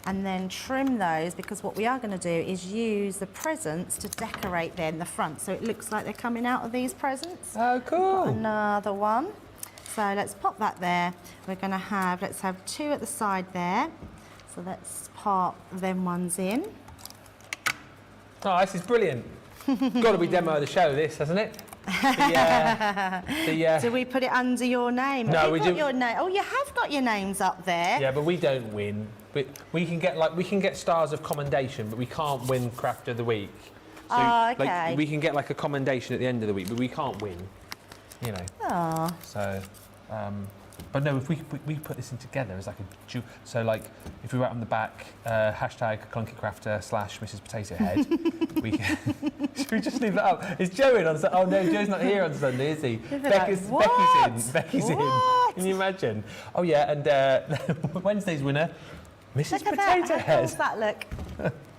and then trim those, because what we are going to do is use the presents to decorate then the front, so it looks like they're coming out of these presents. Oh, cool. Got another one. So let's pop that there. We're going to have, let's have 2 at the side there. So let's pop them ones in. Oh, this is brilliant. Got to be demo of the show, this, hasn't it? Do we put it under your name? No, we do. Your name? Oh, you have got your names up there. Yeah, but we don't win. We can get stars of commendation, but we can't win Craft of the Week. So, okay. we can get like a commendation at the end of the week, but we can't win. You know. Oh. So, but no, if we put this in together as like a so like if we write on the back hashtag #clunkycrafter / Mrs. Potato Head, we can, should we just leave that up? Is Joe in on Sunday? Oh no, Joe's not here on Sunday, is he? Becky's in. Becky's in. Can you imagine? Oh yeah, and Wednesday's winner, Mrs. Potato Head. How does that look?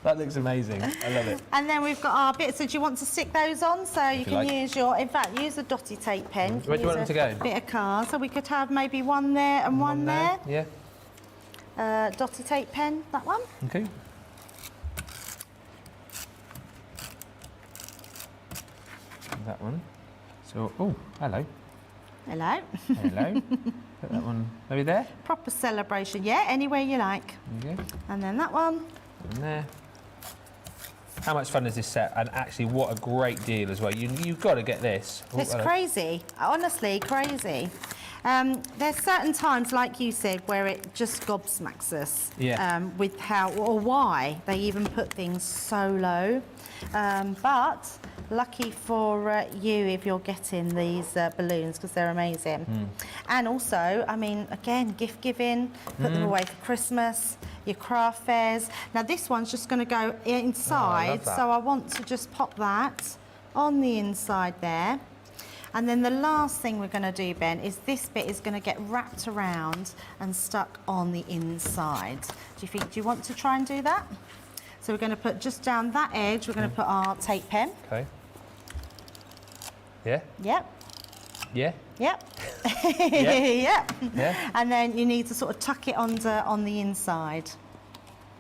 That looks amazing. I love it. And then we've got our bits. So do you want to stick those on? So you can use in fact, use a dotty tape pen. Where do you want them to go? Bit of card. So we could have maybe one there and one there. Yeah. Dotty tape pen, that one. Okay. That one. So, oh, hello. Hello. Hello. Put that one maybe there. Proper celebration, yeah, anywhere you like. There you go. And then that one. And there. How much fun is this set? And actually, what a great deal as well. You've got to get this. It's crazy, honestly crazy. There's certain times, like you said, where it just gobsmacks us with how or why they even put things so low. But lucky for you if you're getting these balloons, because they're amazing. And also, I mean, again, gift giving, put them away for Christmas, your craft fairs. Now this one's just going to go inside, so I want to just pop that on the inside there. And then the last thing we're going to do, Ben, is this bit is going to get wrapped around and stuck on the inside. Do you want to try and do that? So we're going to put just down that edge, we're going to put our tape pen. Okay. Yeah? Yep. Yeah? Yep. Yep. Yeah. And then you need to sort of tuck it under on the inside.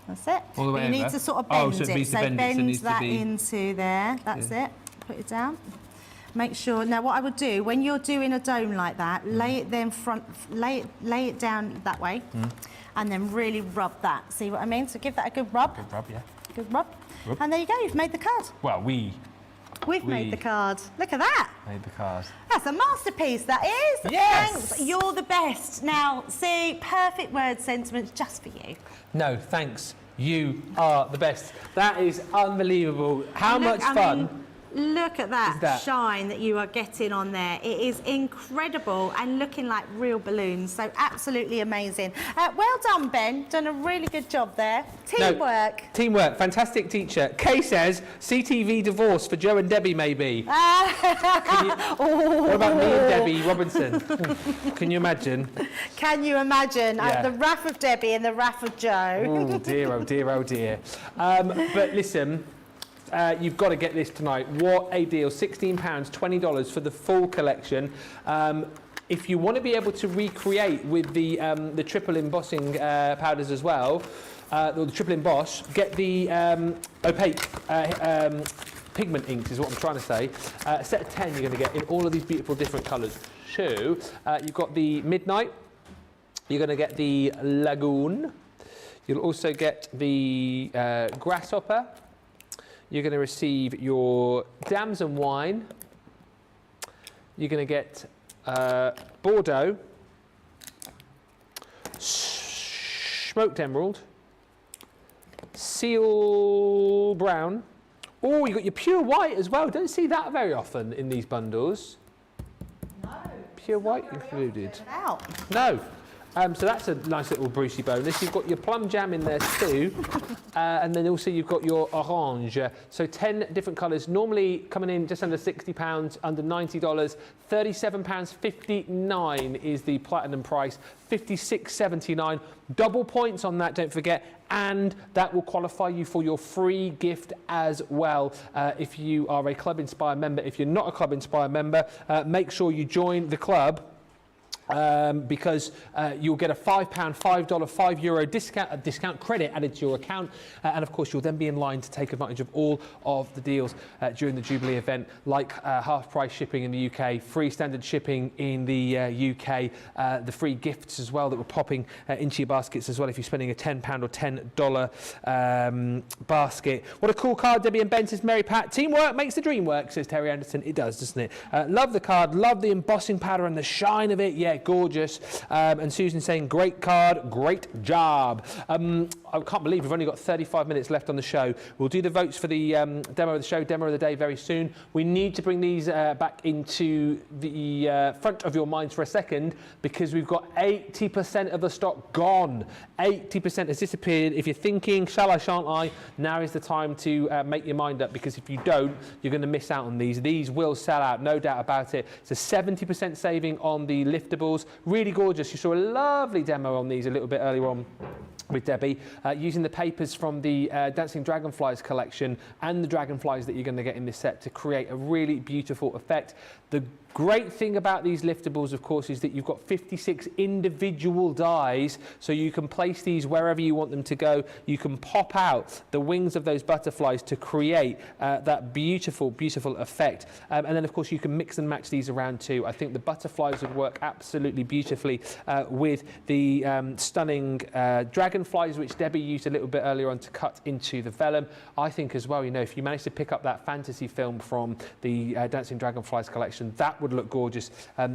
That's it. All the way you need over? to sort of bend so it it. needs to So bend it, so it bend needs to that be- into there. That's it. Put it down. Make sure. Now, what I would do when you're doing a dome like that, lay it it down that way, and then really rub that. See what I mean? So give that a good rub. Good rub, yeah. Good rub. And there you go. You've made the card. Well, we've Made the card. Look at that. made the card. That's a masterpiece, that is. Yes. Thanks. You're the best. Now, see, perfect word sentiments just for you. No, thanks. You are the best. That is unbelievable. How much fun? I mean, look at that, is that? shine that you are getting on there. It is incredible and looking like real balloons. So absolutely amazing. Well done, Ben. Done a really good job there. Teamwork. No, teamwork. Fantastic teacher. Kay says, CTV divorce for Joe and Debbie, maybe. What about me and Debbie Robinson? Can you imagine? Can you imagine? Yeah. The wrath of Debbie and the wrath of Joe. Oh, dear, oh, dear, oh, dear. But listen, you've got to get this tonight. What a deal. £16, $20 for the full collection. if you want to be able to recreate with the triple embossing powders as well, or the triple emboss, get the opaque pigment inks is what I'm trying to say. A set of 10 you're going to get in all of these beautiful different colours. So you've got the Midnight, you're going to get the Lagoon, you'll also get the Grasshopper, you're going to receive your Damson Wine, you're going to get Bordeaux, Smoked Emerald, Seal Brown. Oh, you got your Pure White as well. Don't see that very often in these bundles. No. Pure White included. Out. No. So that's a nice little Brucey bonus. You've got your plum jam in there too, and then also you've got your orange. So 10 different colours, normally coming in just under £60, under $90. £37.59 is the platinum price. $56.79. Double points on that, don't forget, and that will qualify you for your free gift as well. If you are a Club Inspire member, if you're not a Club Inspire member, make sure you join the club. Because you'll get a £5, €5 discount credit added to your account, and of course you'll then be in line to take advantage of all of the deals during the Jubilee event, like half price shipping in the UK, free standard shipping in the UK, the free gifts as well that were popping into your baskets as well if you're spending a £10 or $10 basket. What a cool card. Debbie and Ben says, Mary Pat, teamwork makes the dream work, says Terry Anderson. It does, doesn't it? Love the card, love the embossing powder and the shine of it. Yeah, gorgeous. And Susan saying, great card, great job. I can't believe we've only got 35 minutes left on the show. We'll do the votes for the demo of the show, demo of the day very soon. We need to bring these back into the front of your minds for a second, because we've got 80% of the stock gone. 80% has disappeared. If you're thinking, shall I, shan't I, now is the time to make your mind up, because if you don't, you're going to miss out on these. These will sell out, no doubt about it. It's a 70% saving on the liftables. Really gorgeous. You saw a lovely demo on these a little bit earlier on with Debbie, using the papers from the Dancing Dragonflies collection and the dragonflies that you're going to get in this set to create a really beautiful effect. The great thing about these liftables, of course, is that you've got 56 individual dies, so you can place these wherever you want them to go. You can pop out the wings of those butterflies to create that beautiful, beautiful effect. And then, of course, you can mix and match these around too. I think the butterflies would work absolutely beautifully with the stunning dragonflies, which Debbie used a little bit earlier on to cut into the vellum. I think as well, you know, if you manage to pick up that fantasy film from the Dancing Dragonflies collection, that would look gorgeous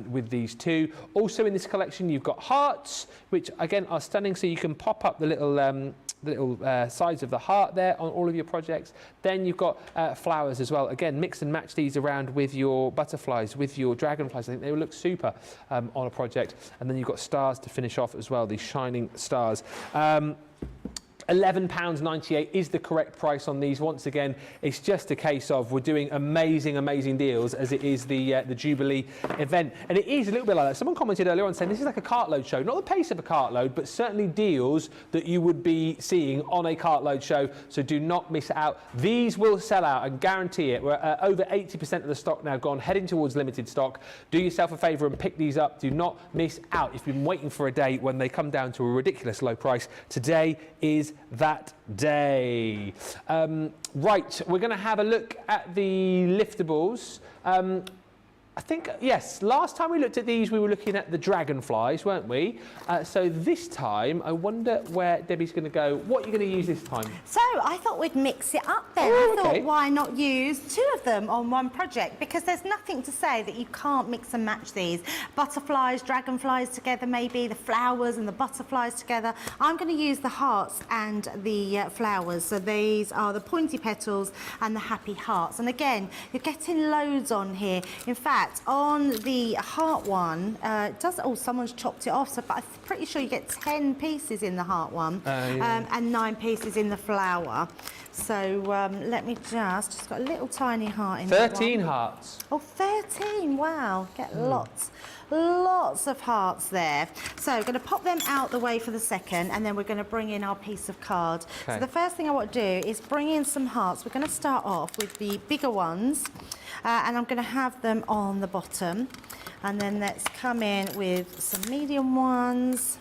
with these two. Also in this collection, you've got hearts, which again are stunning. So you can pop up the little sides of the heart there on all of your projects. Then you've got flowers as well. Again, mix and match these around with your butterflies, with your dragonflies. I think they will look super on a project. And then you've got stars to finish off as well, these shining stars. £11.98 is the correct price on these. Once again, it's just a case of we're doing amazing, amazing deals as it is the Jubilee event. And it is a little bit like that. Someone commented earlier on saying this is like a cartload show. Not the pace of a cartload, but certainly deals that you would be seeing on a cartload show. So do not miss out. These will sell out, and guarantee it. We're over 80% of the stock now gone, heading towards limited stock. Do yourself a favour and pick these up. Do not miss out. If you've been waiting for a day when they come down to a ridiculous low price, today is that day. Right, we're going to have a look at the liftables. I think, yes, last time we looked at these, we were looking at the dragonflies, weren't we? So this time, I wonder where Debbie's going to go. What are you going to use this time? So I thought we'd mix it up then. Oh, I thought, okay. why not use two of them on one project? Because there's nothing to say that you can't mix and match these. Butterflies, dragonflies together, maybe the flowers and the butterflies together. I'm going to use the hearts and the flowers. So these are the pointy petals and the happy hearts. And again, you're getting loads on here. In fact, on the heart one, someone's chopped it off, so but I'm pretty sure you get 10 pieces in the heart one, yeah. and 9 pieces in the flower. So let me just got a little tiny heart in 13 that one. hearts. Oh, 13, wow, get lots lots of hearts there. So we're going to pop them out the way for the second, and then we're going to bring in our piece of card. Okay. So the first thing I want to do is bring in some hearts. We're going to start off with the bigger ones, and I'm going to have them on the bottom. And then let's come in with some medium ones.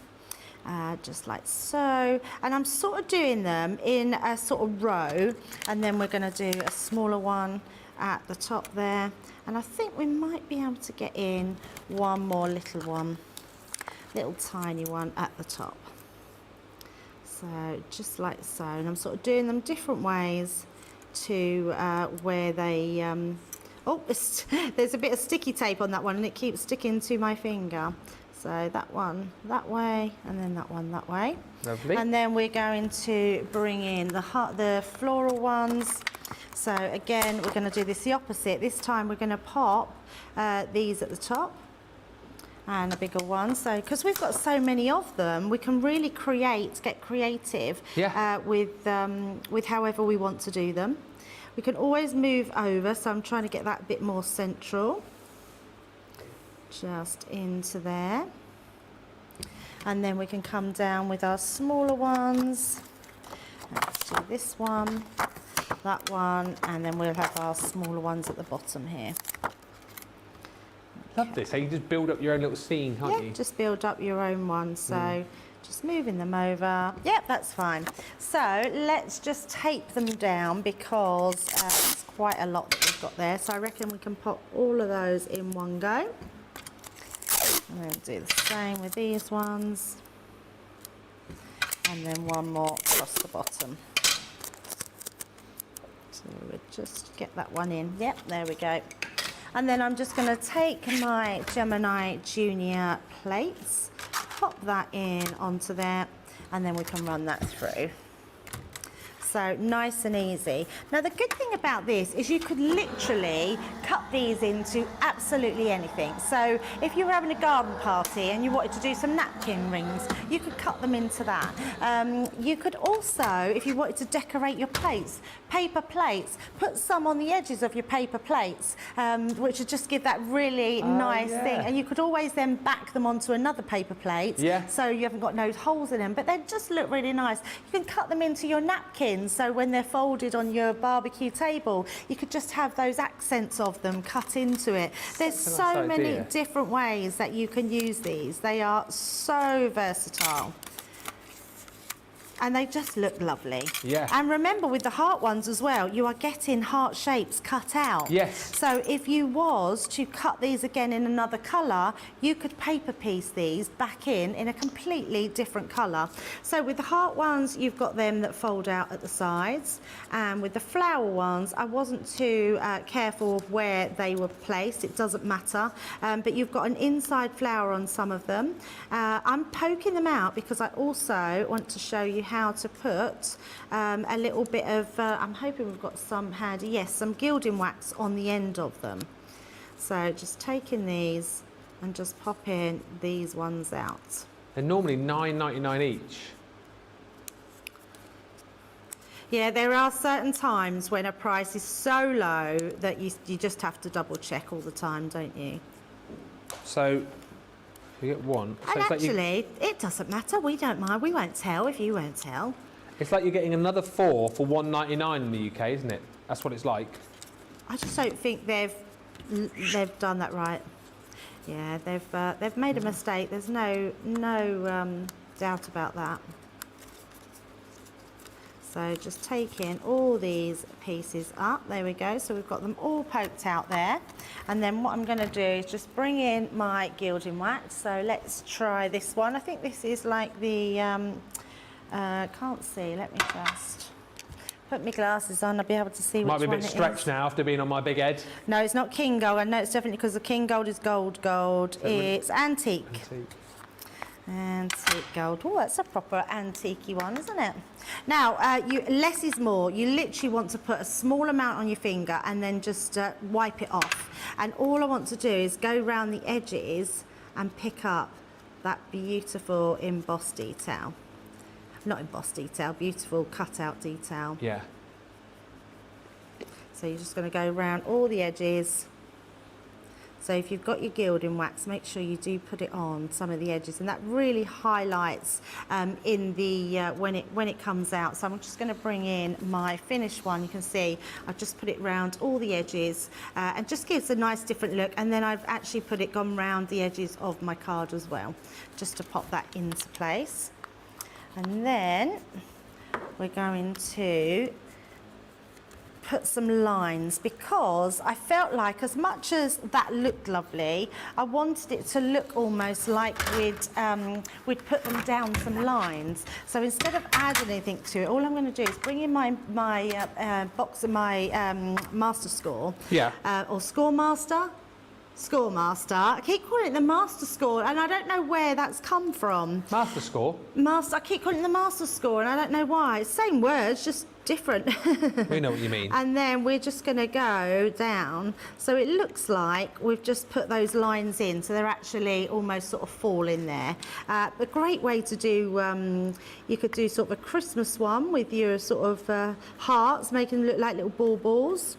Just like so, and I'm sort of doing them in a sort of row, and then we're going to do a smaller one at the top there, and I think we might be able to get in one more little tiny one at the top. So just like so, and I'm sort of doing them different ways to where they oh, there's a bit of sticky tape on that one and it keeps sticking to my finger. So that one that way, and then that one that way. Lovely. And then we're going to bring in the floral ones. So again, we're going to do this the opposite. This time we're going to pop these at the top and a bigger one. So because we've got so many of them, we can really get creative with however we want to do them. We can always move over, so I'm trying to get that a bit more central. Just into there, and then we can come down with our smaller ones. Let's do this one, that one, and then we'll have our smaller ones at the bottom here. Love this. So you just build up your own little scene, can't you? Just build up your own one. So just moving them over. Yep, that's fine. So let's just tape them down because it's quite a lot that we've got there. So I reckon we can pop all of those in one go. I'm going to do the same with these ones, and then one more across the bottom. So we'll just get that one in. Yep, there we go. And then I'm just going to take my Gemini Junior plates, pop that in onto there, and then we can run that through. So nice and easy. Now the good thing about this is you could literally cut these into absolutely anything. So if you were having a garden party and you wanted to do some napkin rings, you could cut them into that. You could also, if you wanted to decorate your plates, paper plates, put some on the edges of your paper plates, which would just give that really nice thing. And you could always then back them onto another paper plate, so you haven't got no holes in them, but they just look really nice. You can cut them into your napkins, so when they're folded on your barbecue table, you could just have those accents of them cut into it. There's so many different ways that you can use these. They are so versatile. And they just look lovely. Yeah. And remember, with the heart ones as well, you are getting heart shapes cut out. Yes. So if you was to cut these again in another colour, you could paper piece these back in a completely different colour. So with the heart ones, you've got them that fold out at the sides. And with the flower ones, I wasn't too careful of where they were placed. It doesn't matter. But you've got an inside flower on some of them. I'm poking them out because I also want to show you how to put a little bit of, I'm hoping we've got some handy, yes, some gilding wax on the end of them. So just taking these and just popping these ones out. They're normally $9.99 each. Yeah, there are certain times when a price is so low that you just have to double check all the time, don't you? So you get one. So and it's actually, it doesn't matter. We don't mind. We won't tell if you won't tell. It's like you're getting another 4 for $1.99 in the UK, isn't it? That's what it's like. I just don't think they've done that right. Yeah, they've made a mistake. There's no doubt about that. So just taking all these pieces up, there we go. So we've got them all poked out there. And then what I'm going to do is just bring in my gilding wax. So let's try this one. I think this is like the, can't see, let me just put my glasses on, I'll be able to see which one it is. Might be a bit stretched now after being on my big head. No, it's not King Gold. I know it's definitely because the King Gold is gold. It's antique. Antique gold. Oh, that's a proper antique-y one, isn't it? Now, less is more. You literally want to put a small amount on your finger and then just wipe it off. And all I want to do is go round the edges and pick up that beautiful embossed detail. Not embossed detail, beautiful cut-out detail. Yeah. So you're just going to go around all the edges. So if you've got your gilding wax, make sure you do put it on some of the edges, and that really highlights in the when it comes out. So I'm just going to bring in my finished one. You can see I've just put it round all the edges, and just gives a nice different look. And then I've actually gone round the edges of my card as well, just to pop that into place. And then we're going to put some lines, because I felt like, as much as that looked lovely, I wanted it to look almost like we'd put them down some lines. So instead of adding anything to it, all I'm going to do is bring in my box of my master score, or score master. Scoremaster. I keep calling it the Master Score, and I don't know where that's come from. Master Score? I keep calling it the Master Score, and I don't know why. It's same words, just different. We know what you mean. And then we're just going to go down. So it looks like we've just put those lines in, so they're actually almost sort of fall in there. A great way to do, you could do sort of a Christmas one with your sort of hearts, making them look like little balls.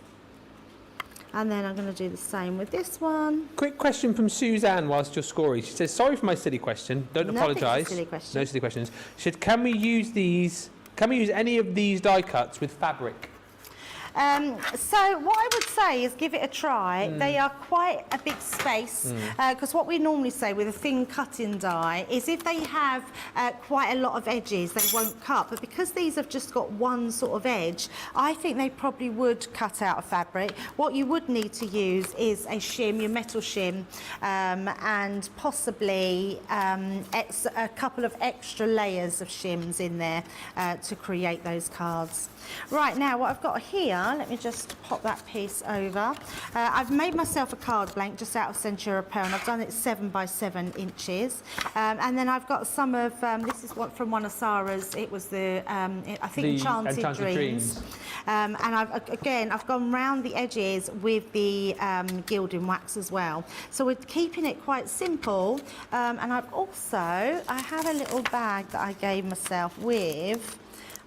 And then I'm going to do the same with this one. Quick question from Suzanne whilst you're scoring. She says, sorry for my silly question. Don't apologise. Silly question. No silly questions. She said, can we use any of these die cuts with fabric? So what I would say is give it a try. They are quite a big space, because what we normally say with a thin cutting die is if they have quite a lot of edges, they won't cut. But because these have just got one sort of edge, I think they probably would cut out of fabric. What you would need to use is a shim, your metal shim, and possibly a couple of extra layers of shims in there to create those cards. Right, now what I've got here, let me just pop that piece over. I've made myself a card blank just out of Centura Pearl, and I've done it 7 by 7 inches. And then I've got some of, this is from one of Sarah's, it was the, I think Enchanted Dreams. And I've gone round the edges with the gilding wax as well. So we're keeping it quite simple. And I have a little bag that I gave myself with.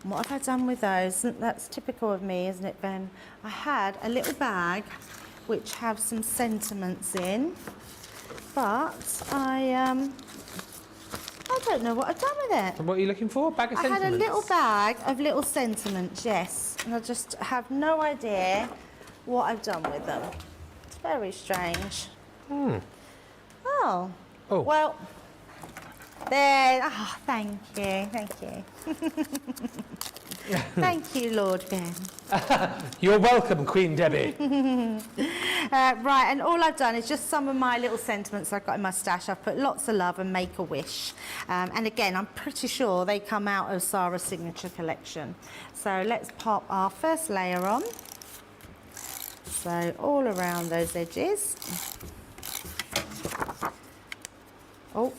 What have I done with those? That's typical of me, isn't it, Ben? I had a little bag which have some sentiments in, but I don't know what I've done with it. And what are you looking for? A bag of sentiments? I had a little bag of little sentiments, yes, and I just have no idea what I've done with them. It's very strange. Oh. Well. There, thank you. Thank you, Lord Ben. You're welcome, Queen Debbie. Right, and all I've done is just some of my little sentiments I've got in my stash. I've put lots of love and make a wish. And again, I'm pretty sure they come out of Sarah's signature collection. So let's pop our first layer on. So all around those edges. Oh,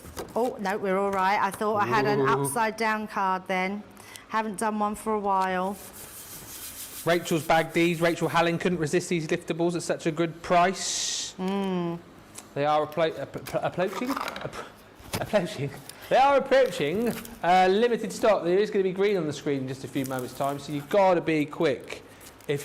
no, we're all right. I thought I had an upside down card then. Haven't done one for a while. Rachel's bagged these. Rachel Halling couldn't resist these liftables at such a good price. They are approaching. They are approaching limited stock. There is going to be green on the screen in just a few moments' time, so you've got to be quick. What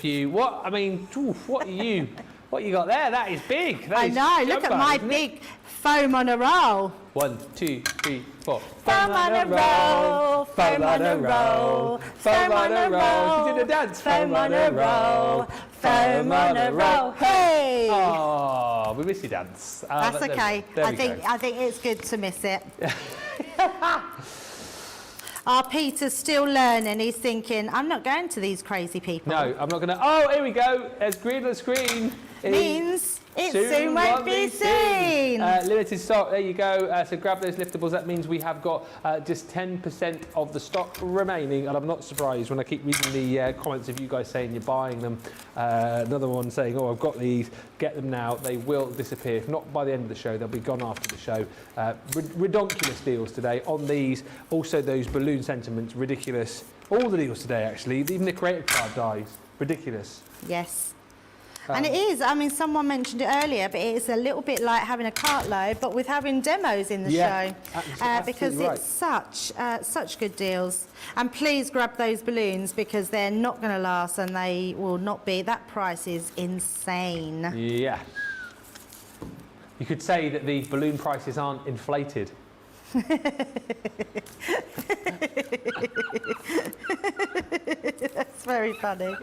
you got there? That is big. I know. Look at my big foam on a roll. 1, 2, 3, 4. Foam on a roll. Foam on a roll. Foam on a roll. She did a dance. Foam on a roll. Foam on a roll. Hey! Oh, we miss your dance. That's okay. There I think it's good to miss it. Our Peter's still learning. He's thinking, I'm not going to these crazy people. No, I'm not going to. Oh, here we go. There's green on the screen. Means it soon won't be seen. Limited stock. There you go. So grab those liftables. That means we have got just 10% of the stock remaining. And I'm not surprised when I keep reading the comments of you guys saying you're buying them. Another one saying, oh, I've got these. Get them now. They will disappear. If not by the end of the show, they'll be gone after the show. Redonkulous deals today on these. Also those balloon sentiments. Ridiculous. All the deals today, actually. Even the creative card dies. Ridiculous. Yes. And it is, I mean, someone mentioned it earlier, but it's a little bit like having a cartload, but with having demos in the show. Because it's such good deals. And please grab those balloons, because they're not going to last, and they will not be. That price is insane. Yeah. You could say that the balloon prices aren't inflated. That's very funny.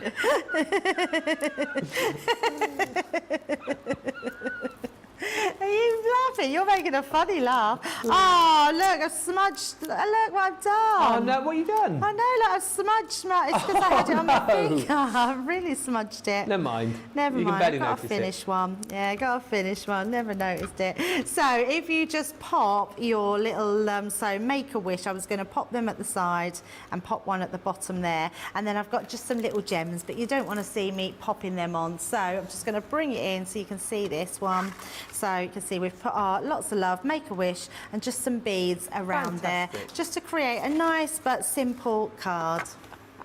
Are you laughing? You're making a funny laugh. Oh, look, I've smudged. Look what I've done. Oh no, what have you done? I know, look, I've smudged my. It's because I had it on my finger. I've really smudged it. Never mind. Never You can mind. barely I've got notice to finish one. Yeah, got to finish one. Never noticed it. So if you just pop your little, so Make-A-Wish, I was going to pop them at the side and pop one at the bottom there. And then I've got just some little gems, but you don't want to see me popping them on. So I'm just going to bring it in so you can see this one. So you can see we've put our lots of love, Make-A-Wish, and just some beads around there, just to create a nice but simple card.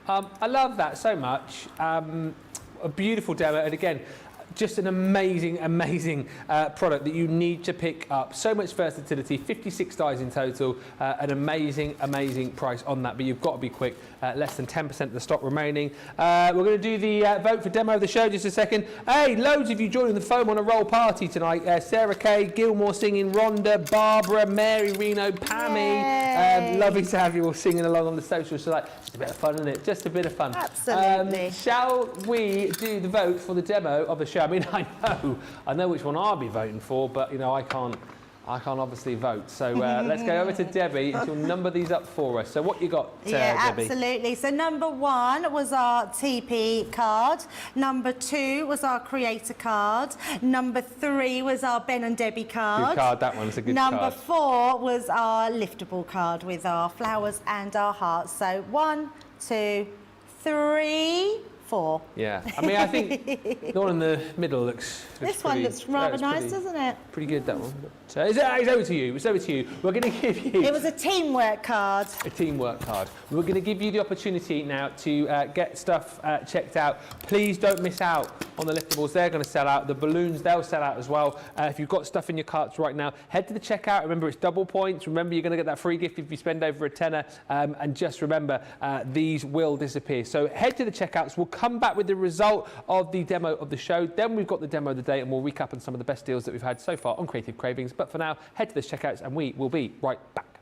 I love that so much. A beautiful demo, and again, just an amazing, amazing product that you need to pick up. So much versatility, 56 dies in total, an amazing, amazing price on that, but you've got to be quick. Less than 10% of the stock remaining. We're going to do the vote for demo of the show just a second. Hey, loads of you joining the Foam on a Roll party tonight. Sarah Kay, Gilmore singing, Rhonda, Barbara, Mary, Reno, Pammy. Lovely to have you all singing along on the socials. So like, just a bit of fun, isn't it? Just a bit of fun. Absolutely. Shall we do the vote for the demo of the show? I mean, I know which one I'll be voting for, but you know, I can't obviously vote. So let's go over to Debbie and she'll number these up for us. So what you got, Yeah, Debbie? absolutely. So number 1 was our TP card. Number 2 was our creator card. Number 3 was our Ben and Debbie card. Good card, that one's a good Number card. 4 was our liftable card with our flowers and our hearts. So 1, 2, 3, 4. Yeah, I mean, I think the one in the middle looks This one looks rather nice, doesn't it? Pretty good, that one. But, it's over to you. It's over to you. We're going to give you It was a teamwork card. a teamwork card. We're going to give you the opportunity now to get stuff checked out. Please don't miss out on the liftables. They're going to sell out. The balloons, they'll sell out as well. If you've got stuff in your carts right now, head to the checkout. Remember, it's double points. Remember, you're going to get that free gift if you spend over a tenner. And just remember, these will disappear. So head to the checkouts. We'll come back with the result of the demo of the show. Then we've got the demo of the day, and we'll recap on some of the best deals that we've had so far on Creative Cravings. But for now, head to the checkouts, and we will be right back.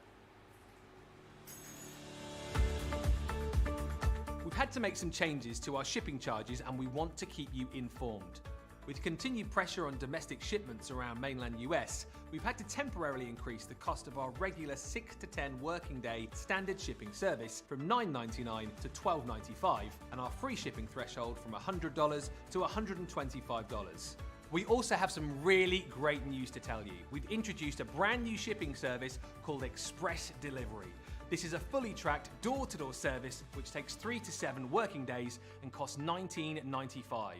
We've had to make some changes to our shipping charges, and we want to keep you informed. With continued pressure on domestic shipments around mainland US, we've had to temporarily increase the cost of our regular 6 to 10 working day standard shipping service from $9.99 to $12.95, and our free shipping threshold from $100 to $125. We also have some really great news to tell you. We've introduced a brand new shipping service called Express Delivery. This is a fully tracked door-to-door service which takes 3 to 7 working days and costs $19.95.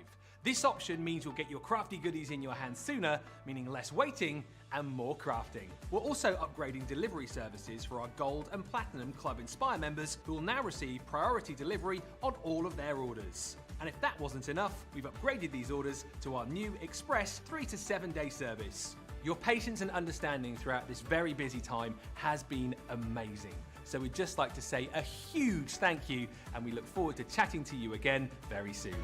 This option means you'll get your crafty goodies in your hands sooner, meaning less waiting and more crafting. We're also upgrading delivery services for our Gold and Platinum Club Inspire members, who will now receive priority delivery on all of their orders. And if that wasn't enough, we've upgraded these orders to our new Express 3 to 7 day service. Your patience and understanding throughout this very busy time has been amazing. So we'd just like to say a huge thank you, and we look forward to chatting to you again very soon.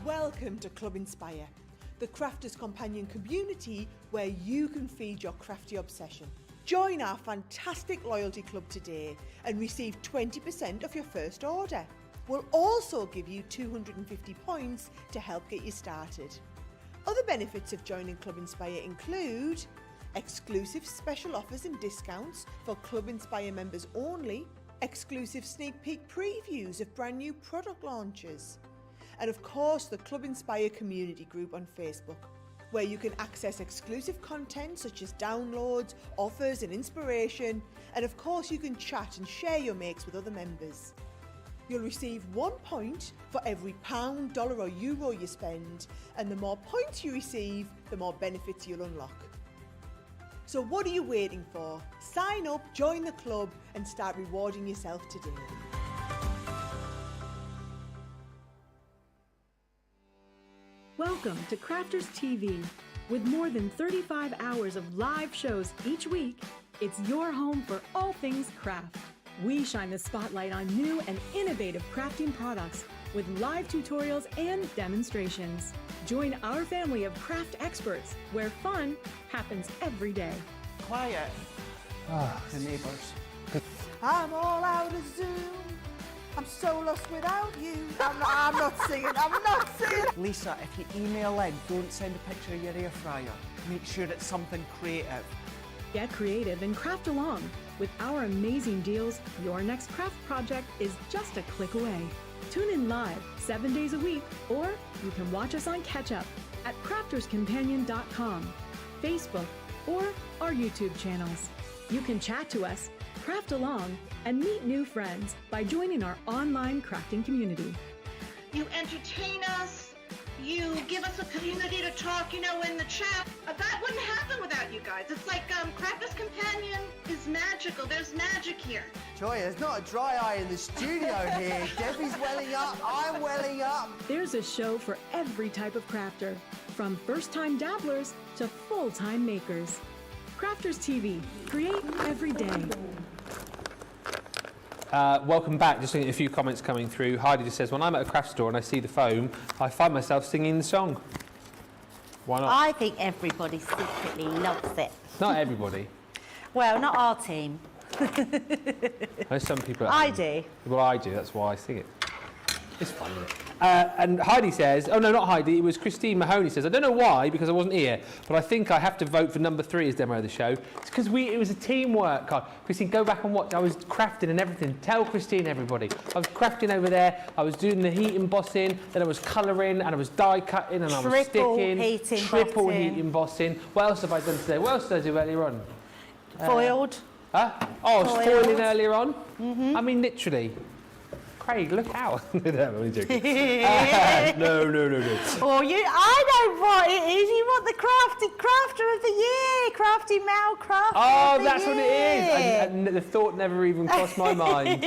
Welcome to Club Inspire, the crafters companion community where you can feed your crafty obsession. Join our fantastic loyalty club today and receive 20% off your first order. We'll also give you 250 points to help get you started. Other benefits of joining Club Inspire include exclusive special offers and discounts for Club Inspire members only, exclusive sneak peek previews of brand new product launches, and of course the Club Inspire community group on Facebook, where you can access exclusive content such as downloads, offers and inspiration, and of course you can chat and share your makes with other members. You'll receive 1 point for every £1, dollar or euro you spend, and the more points you receive, the more benefits you'll unlock. So what are you waiting for? Sign up, join the club and start rewarding yourself today. Welcome to Crafters TV. With more than 35 hours of live shows each week, it's your home for all things craft. We shine the spotlight on new and innovative crafting products with live tutorials and demonstrations. Join our family of craft experts where fun happens every day. Quiet. The neighbours. I'm all out of Zoom. I'm so lost without you. I'm not singing. I'm not singing. Lisa, if you email in, don't send a picture of your air fryer. Make sure it's something creative. Get creative and craft along. With our amazing deals, your next craft project is just a click away. Tune in live 7 days a week, or you can watch us on Catch Up at crafterscompanion.com, Facebook, or our YouTube channels. You can chat to us, craft along, and meet new friends by joining our online crafting community. You entertain us. You give us a community to talk, in the chat. That wouldn't happen without you guys. It's like Cravers Companion is magical. There's magic here. Joy, there's not a dry eye in the studio here. Debbie's welling up, I'm welling up. There's a show for every type of crafter, from first-time dabblers to full-time makers. Crafters TV, create every day. Welcome back. Just looking at a few comments coming through. Heidi just says, when I'm at a craft store and I see the foam, I find myself singing the song. Why not? I think everybody secretly loves it. Not everybody. Well, not our team. There's some people. I do. Well, I do. That's why I sing it. It's fun, isn't it? And Heidi says, oh no, not Heidi, it was Christine Mahoney says, I don't know why, because I wasn't here, but I think I have to vote for number 3 as demo of the show. It's because it was a teamwork card. Christine, go back and watch. I was crafting and everything. Tell Christine, everybody. I was crafting over there, I was doing the heat embossing, then I was colouring, and I was die cutting, and I was sticking. Triple heat embossing. What else have I done today? What else did I do earlier on? Foiled. Huh? Oh, I was Foiled. foiling earlier on? I mean, literally. Craig, look out. No, I'm only joking. No. Oh, I know what it is. You want the crafter of the year. Crafty Mal crafter of the that's year. what it is. And the thought never even crossed my mind.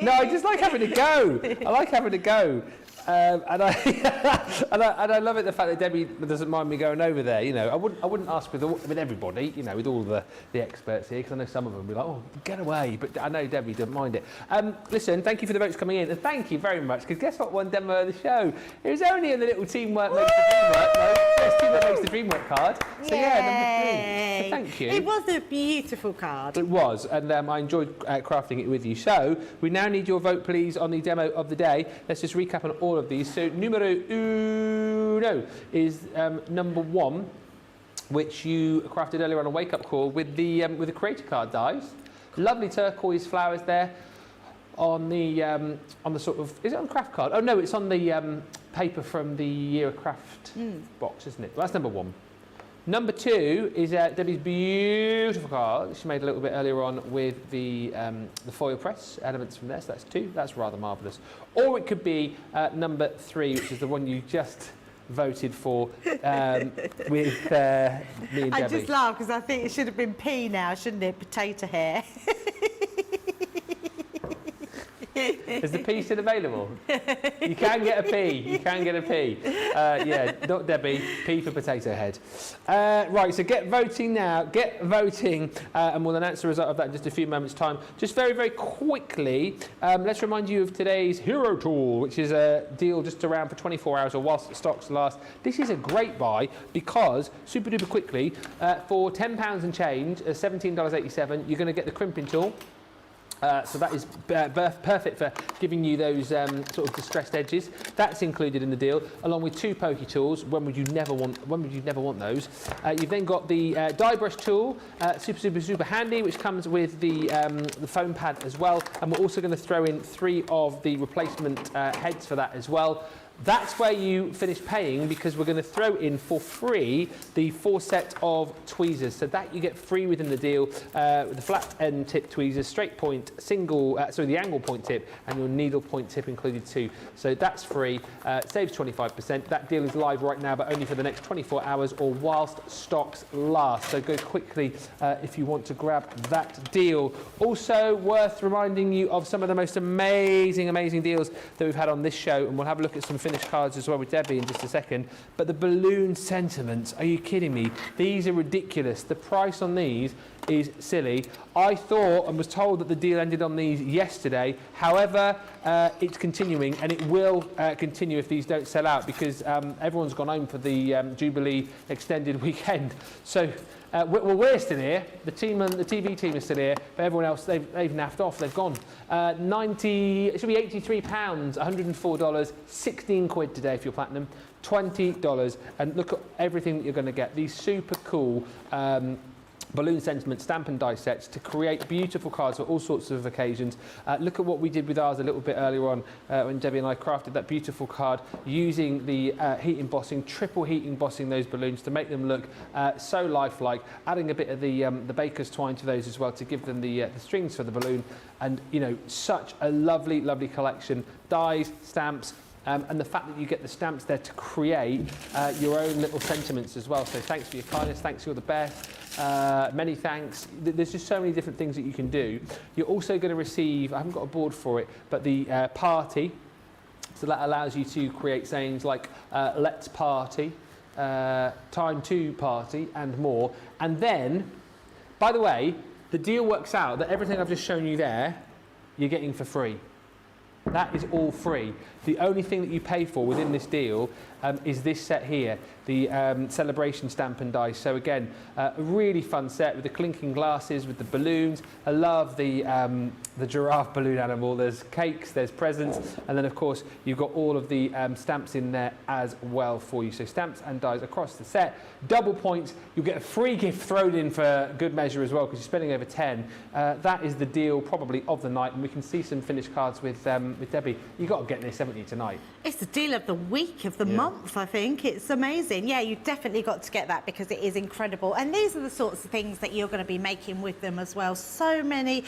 No, I just like having a go. I like having a go. And I love it, the fact that Debbie doesn't mind me going over there. I wouldn't ask with everybody, with all the experts here, because I know some of them will be like, oh, get away. But I know Debbie doesn't mind it. Listen, thank you for the votes coming in, and thank you very much, because guess what won demo of the show? It was only in the little teamwork makes the dream work. No, there's team that makes the dream work card. So yeah, number 3. So thank you. It was a beautiful card. It was, and I enjoyed crafting it with you. So we now need your vote, please, on the demo of the day. Let's just recap on all of these. So numero uno is number 1, which you crafted earlier on a wake-up call with the creator card dies. Lovely turquoise flowers there on the sort of, is it on craft card? Oh no, it's on the paper from the Year of Craft box, isn't it? Well, that's number 1. Number 2 is Debbie's beautiful card she made a little bit earlier on with the foil press elements from there. So that's 2. That's rather marvellous. Or it could be number 3, which is the one you just voted for with me and Debbie. I just laugh because I think it should have been P now, shouldn't it? Potato hair. Is the P still available? You can get a P. You can get a P. Yeah, not Debbie. P for potato head. Right, so get voting now. Get voting, and we'll announce the result of that in just a few moments' time. Just very, very quickly, let's remind you of today's Hero Tool, which is a deal just around for 24 hours or whilst stocks last. This is a great buy because, super duper quickly, for £10 and change, $17.87, you're going to get the crimping tool. So that is perfect for giving you those sort of distressed edges. That's included in the deal, along with 2 pokey tools. When would you never want those? You've then got the die brush tool, super handy, which comes with the foam pad as well. And we're also going to throw in 3 of the replacement heads for that as well. That's where you finish paying, because we're going to throw in for free the 4 set of tweezers. So that you get free within the deal, with the flat end tip tweezers, straight point, the angle point tip, and your needle point tip included too. So that's free, saves 25%. That deal is live right now, but only for the next 24 hours or whilst stocks last. So go quickly if you want to grab that deal. Also worth reminding you of some of the most amazing deals that we've had on this show, and we'll have a look at some finished cards as well with Debbie in just a second. But the balloon sentiments, are you kidding me? These are ridiculous. The price on these is silly. I thought and was told that the deal ended on these yesterday. However, it's continuing, and it will continue if these don't sell out, because everyone's gone home for the Jubilee extended weekend. So we're still here. The team and the TV team is still here, but everyone else, they've naffed off. They've gone. It should be £83, $104, 16 quid today if you're platinum, $20. And look at everything that you're going to get. These super cool balloon sentiment stamp and die sets to create beautiful cards for all sorts of occasions. Look at what we did with ours a little bit earlier on when Debbie and I crafted that beautiful card using the heat embossing, triple heat embossing those balloons to make them look so lifelike, adding a bit of the baker's twine to those as well to give them the strings for the balloon. And, you know, such a lovely, lovely collection. Dies, stamps, and the fact that you get the stamps there to create your own little sentiments as well. So thanks for your kindness, thanks, you're the best. Many thanks. There's just so many different things that you can do. You're also going to receive, I haven't got a board for it, but the party. So that allows you to create sayings like let's party, time to party, and more. And then, by the way, the deal works out that everything I've just shown you there, you're getting for free. That is all free. The only thing that you pay for within this deal is this set here, the celebration stamp and dice. So again, a really fun set with the clinking glasses, with the balloons. I love the giraffe balloon animal. There's cakes, there's presents, and then of course you've got all of the stamps in there as well for you. So stamps and dies across the set. Double points. You'll get a free gift thrown in for good measure as well, because you're spending over 10. That is the deal probably of the night, and we can see some finished cards with Debbie. You've got to get this, haven't you, tonight? It's the deal of the week, of the month, I think. It's amazing. Yeah, you've definitely got to get that because it is incredible. And these are the sorts of things that you're going to be making with them as well. So many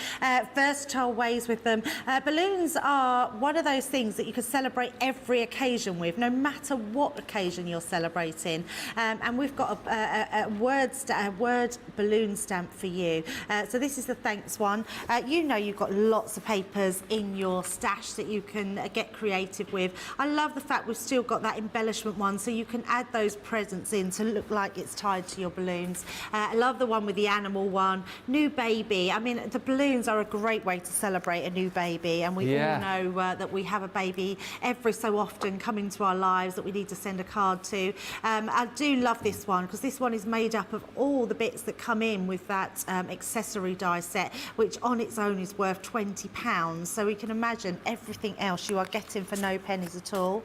versatile ways with them. Balloons are one of those things that you can celebrate every occasion with, no matter what occasion you're celebrating. And we've got a word balloon stamp for you. So this is the thanks one. You know you've got lots of papers in your stash that you can get creative with. I love the fact we've still got that embellishment one, so you can add those presents in to look like it's tied to your balloons. I love the one with the animal one. New baby. I mean, the balloons are a great way to celebrate a new baby, and we all know that we have a baby every so often come into our lives that we need to send a card to. I do love this one because this one is made up of all the bits that come in with that accessory die set, which on its own is worth £20. So we can imagine everything else you are getting for no pennies at all.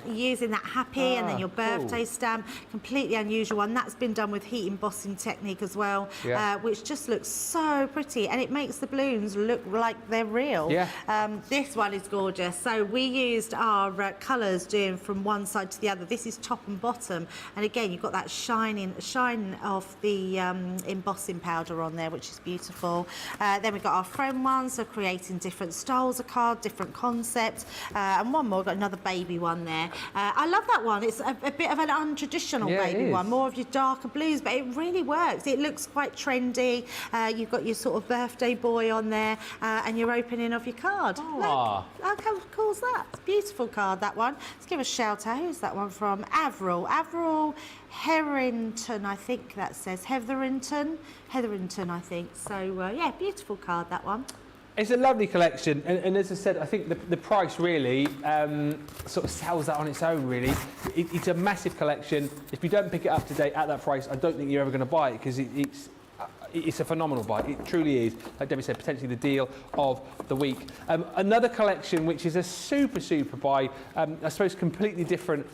Using that happy and then your birthday stamp, completely unusual one. That's been done with heat embossing technique as well, which just looks so pretty, and it makes the balloons look like they're real. This one is gorgeous. So we used our colours doing from one side to the other. This is top and bottom, and again you've got that shine of the embossing powder on there, which is beautiful. Then we've got our friend ones, so creating different styles of card, different concepts, and one more, got another baby one there. I love that one. It's a bit of an untraditional baby one, more of your darker blues, but it really works. It looks quite trendy. You've got your sort of birthday boy on there, and you're opening of your card. Look how cool is that? It's a beautiful card, that one. Let's give a shout out. Who's that one from? Avril Hetherington, I think that says. Hetherington, I think. So, yeah, beautiful card, that one. It's a lovely collection, and as I said, I think the price really sort of sells that on its own, really. It's a massive collection. If you don't pick it up today at that price, I don't think you're ever going to buy it, because it's a phenomenal buy. It truly is. Like Debbie said, potentially the deal of the week. Another collection which is a super buy, I suppose completely different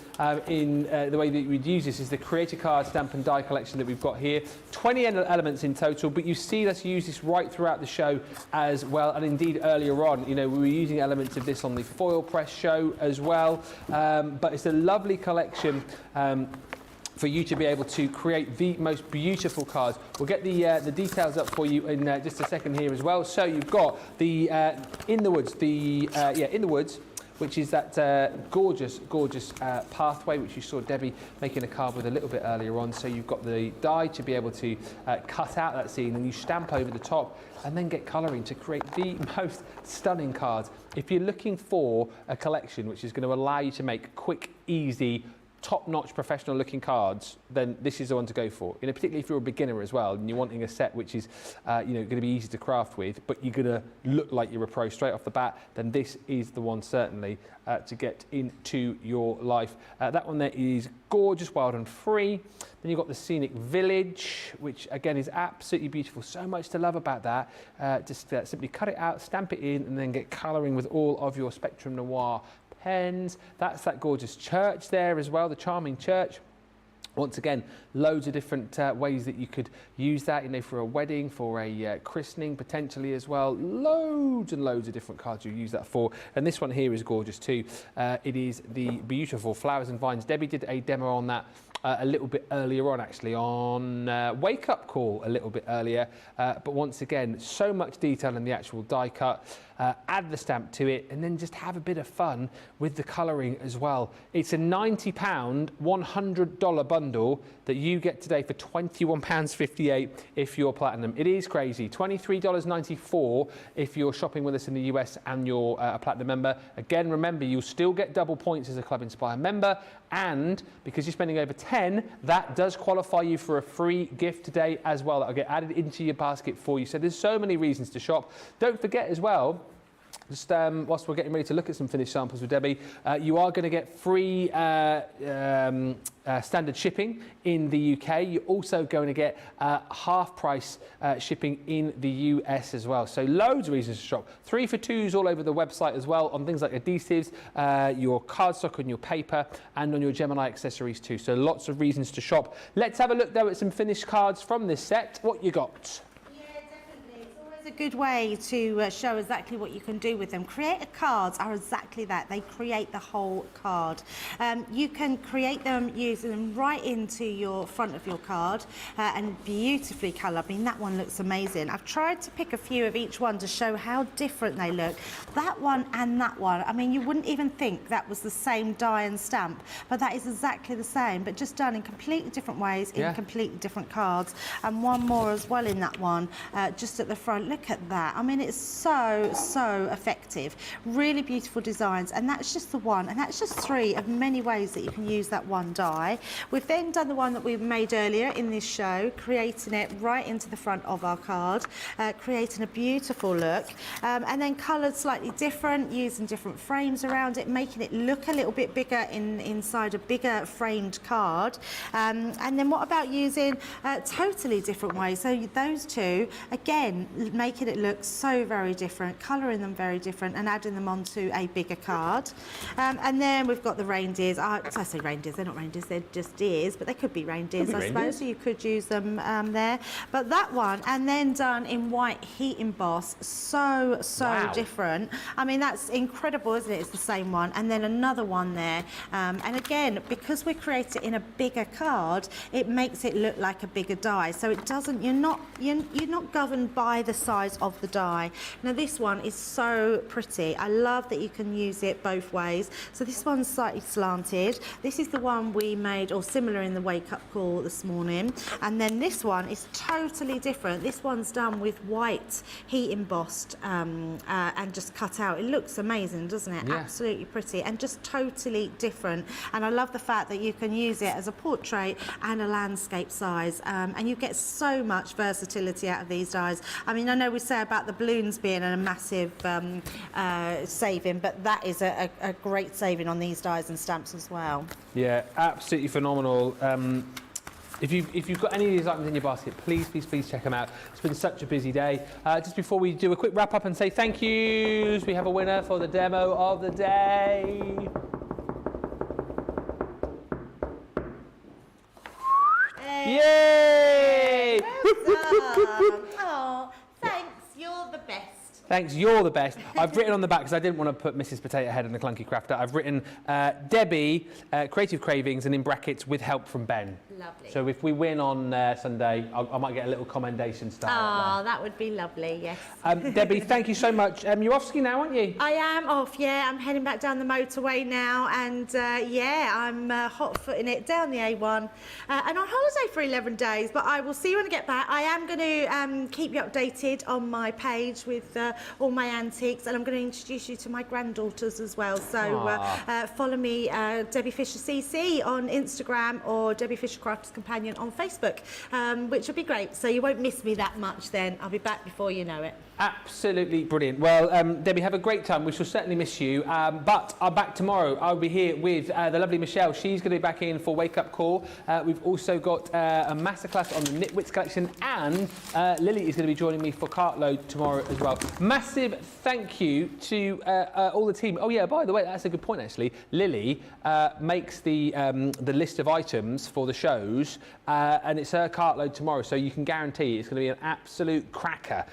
in the way that we'd use this, is the Creator Card Stamp and Die collection that we've got here. 20 elements in total, but you see us use this right throughout the show as well, and indeed earlier on, you know, we were using elements of this on the foil press show as well. But it's a lovely collection for you to be able to create the most beautiful cards. We'll get the details up for you in just a second here as well. So you've got the In the Woods, which is that gorgeous pathway which you saw Debbie making a card with a little bit earlier on. So you've got the die to be able to cut out that scene, and you stamp over the top and then get colouring to create the most stunning cards. If you're looking for a collection which is going to allow you to make quick, easy, top-notch professional looking cards, then this is the one to go for. You know, particularly if you're a beginner as well and you're wanting a set which is you know, going to be easy to craft with, but you're going to look like you're a pro straight off the bat, then this is the one certainly to get into your life. That one there is gorgeous, wild and free. Then you've got the Scenic Village, which again is absolutely beautiful. So much to love about that. Just simply cut it out, stamp it in, and then get colouring with all of your Spectrum Noir pens. That's that gorgeous church there as well, the charming church. Once again, loads of different ways that you could use that, you know, for a wedding, for a christening potentially as well. Loads and loads of different cards you use that for. And this one here is gorgeous too. It is the beautiful Flowers and Vines. Debbie did a demo on that a little bit earlier on, actually, on Wake Up Call a little bit earlier. But once again, so much detail in the actual die cut. Add the stamp to it and then just have a bit of fun with the colouring as well. It's a £90, $100 bundle that you get today for £21.58 if you're platinum. It is crazy. $23.94 if you're shopping with us in the US and you're a platinum member. Again, remember, you'll still get double points as a Club Inspire member, and because you're spending over 10, that does qualify you for a free gift today as well. That'll get added into your basket for you. So there's so many reasons to shop. Don't forget as well, just whilst we're getting ready to look at some finished samples with Debbie, you are going to get free standard shipping in the UK. You're also going to get half price shipping in the US as well. So loads of reasons to shop. 3 for 2s all over the website as well, on things like adhesives, your cardstock on your paper, and on your Gemini accessories too. So lots of reasons to shop. Let's have a look though at some finished cards from this set. What you got? A good way to show exactly what you can do with them. Creator cards are exactly that. They create the whole card. You can create them using them right into your front of your card and beautifully coloured. I mean, that one looks amazing. I've tried to pick a few of each one to show how different they look. That one and that one, I mean, you wouldn't even think that was the same die and stamp, but that is exactly the same, but just done in completely different ways, in completely different cards. And one more as well in that one, just at the front. Look at that. I mean, it's so effective. Really beautiful designs, and that's just the one, and that's just 3 of many ways that you can use that one die. We've then done the one that we made earlier in this show, creating it right into the front of our card, creating a beautiful look, and then coloured slightly different, using different frames around it, making it look a little bit bigger inside a bigger framed card. And then what about using totally different ways? So those 2, again, making it look so very different, colouring them very different, and adding them onto a bigger card. And then we've got the reindeers. I say reindeers, they're not reindeers, they're just deers, but they could be reindeers, I suppose, so you could use them there. But that one, and then done in white heat emboss, so different. I mean, that's incredible, isn't it? It's the same one. And then another one there. And again, because we create it in a bigger card, it makes it look like a bigger die. So it doesn't, you're not governed by the size of the die. Now this one is so pretty. I love that you can use it both ways. So this one's slightly slanted. This is the one we made, or similar, in the Wake Up Call this morning. And then this one is totally different. This one's done with white heat embossed and just cut out. It looks amazing, doesn't it? Yeah. Absolutely pretty and just totally different. And I love the fact that you can use it as a portrait and a landscape size, and you get so much versatility out of these dies. I mean, I know we say about the balloons being a massive saving, but that is a great saving on these dies and stamps as well. Yeah, absolutely phenomenal. If you've got any of these items in your basket, please check them out. It's been such a busy day. Just before we do a quick wrap up and say thank yous, we have a winner for the demo of the day. Yay! Oh, thanks. You're the best. Thanks, you're the best. I've written on the back, because I didn't want to put Mrs. Potato Head and the Clunky Crafter, I've written Debbie, Creative Cravings, and in brackets, with help from Ben. Lovely. So if we win on Sunday, I might get a little commendation star up Oh, that would be lovely, yes. there. Debbie, thank you so much. You're off ski now, aren't you? I am off, yeah. I'm heading back down the motorway now, and yeah, I'm hot-footing it down the A1 and on holiday for 11 days, but I will see you when I get back. I am going to keep you updated on my page with all my antiques, and I'm going to introduce you to my granddaughters as well. So follow me, Debbie Fisher CC on Instagram, or Debbie Fisher Crafter's Companion on Facebook, which will be great. So you won't miss me that much then. I'll be back before you know it. Absolutely brilliant. Well, Debbie, have a great time. We shall certainly miss you. But I'm back tomorrow. I'll be here with the lovely Michelle. She's going to be back in for Wake Up Call. We've also got a masterclass on the Knitwits collection, and Lily is going to be joining me for Cartload tomorrow as well. Massive thank you to all the team. Oh yeah, by the way, that's a good point actually. Lily makes the list of items for the shows, and it's her Cartload tomorrow, so you can guarantee it's going to be an absolute cracker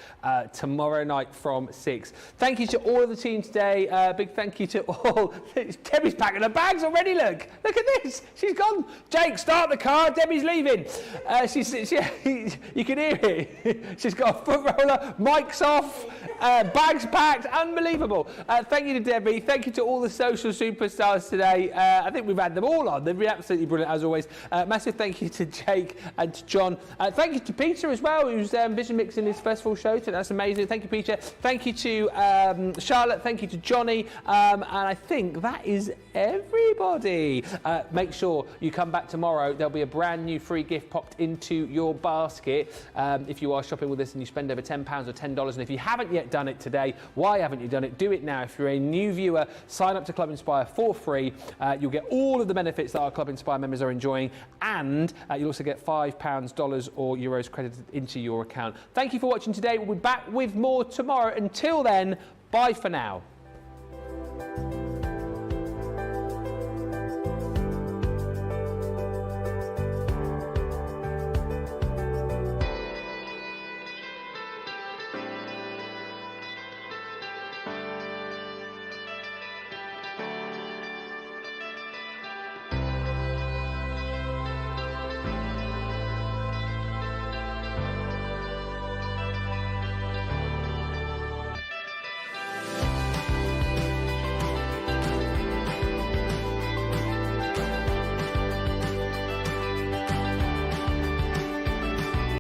tomorrow night from 6. Thank you to all of the team today. Big thank you to all. Debbie's packing her bags already, look at this. She's gone. Jake, start the car. Debbie's leaving. You can hear it. She's got a foot roller, mics off, bags packed. Unbelievable. Thank you to Debbie. Thank you to all the social superstars today. I think we've had them all on. They've been absolutely brilliant as always. Massive thank you to Jake and to John. Thank you to Peter as well, who's vision mixing his first full show. That's amazing. Thank you, Peter. Thank you to Charlotte. Thank you to Johnny. And I think that is everybody. Make sure you come back tomorrow. There'll be a brand new free gift popped into your basket if you are shopping with us and you spend over £10 or $10. And if you haven't yet done it today, why haven't you done it? Do it now. If you're a new viewer, sign up to Club Inspire for free. You'll get all of the benefits that our Club Inspire members are enjoying, and you'll also get £5, dollars or euros credited into your account. Thank you for watching today. We'll be back with more tomorrow. Until then, bye for now.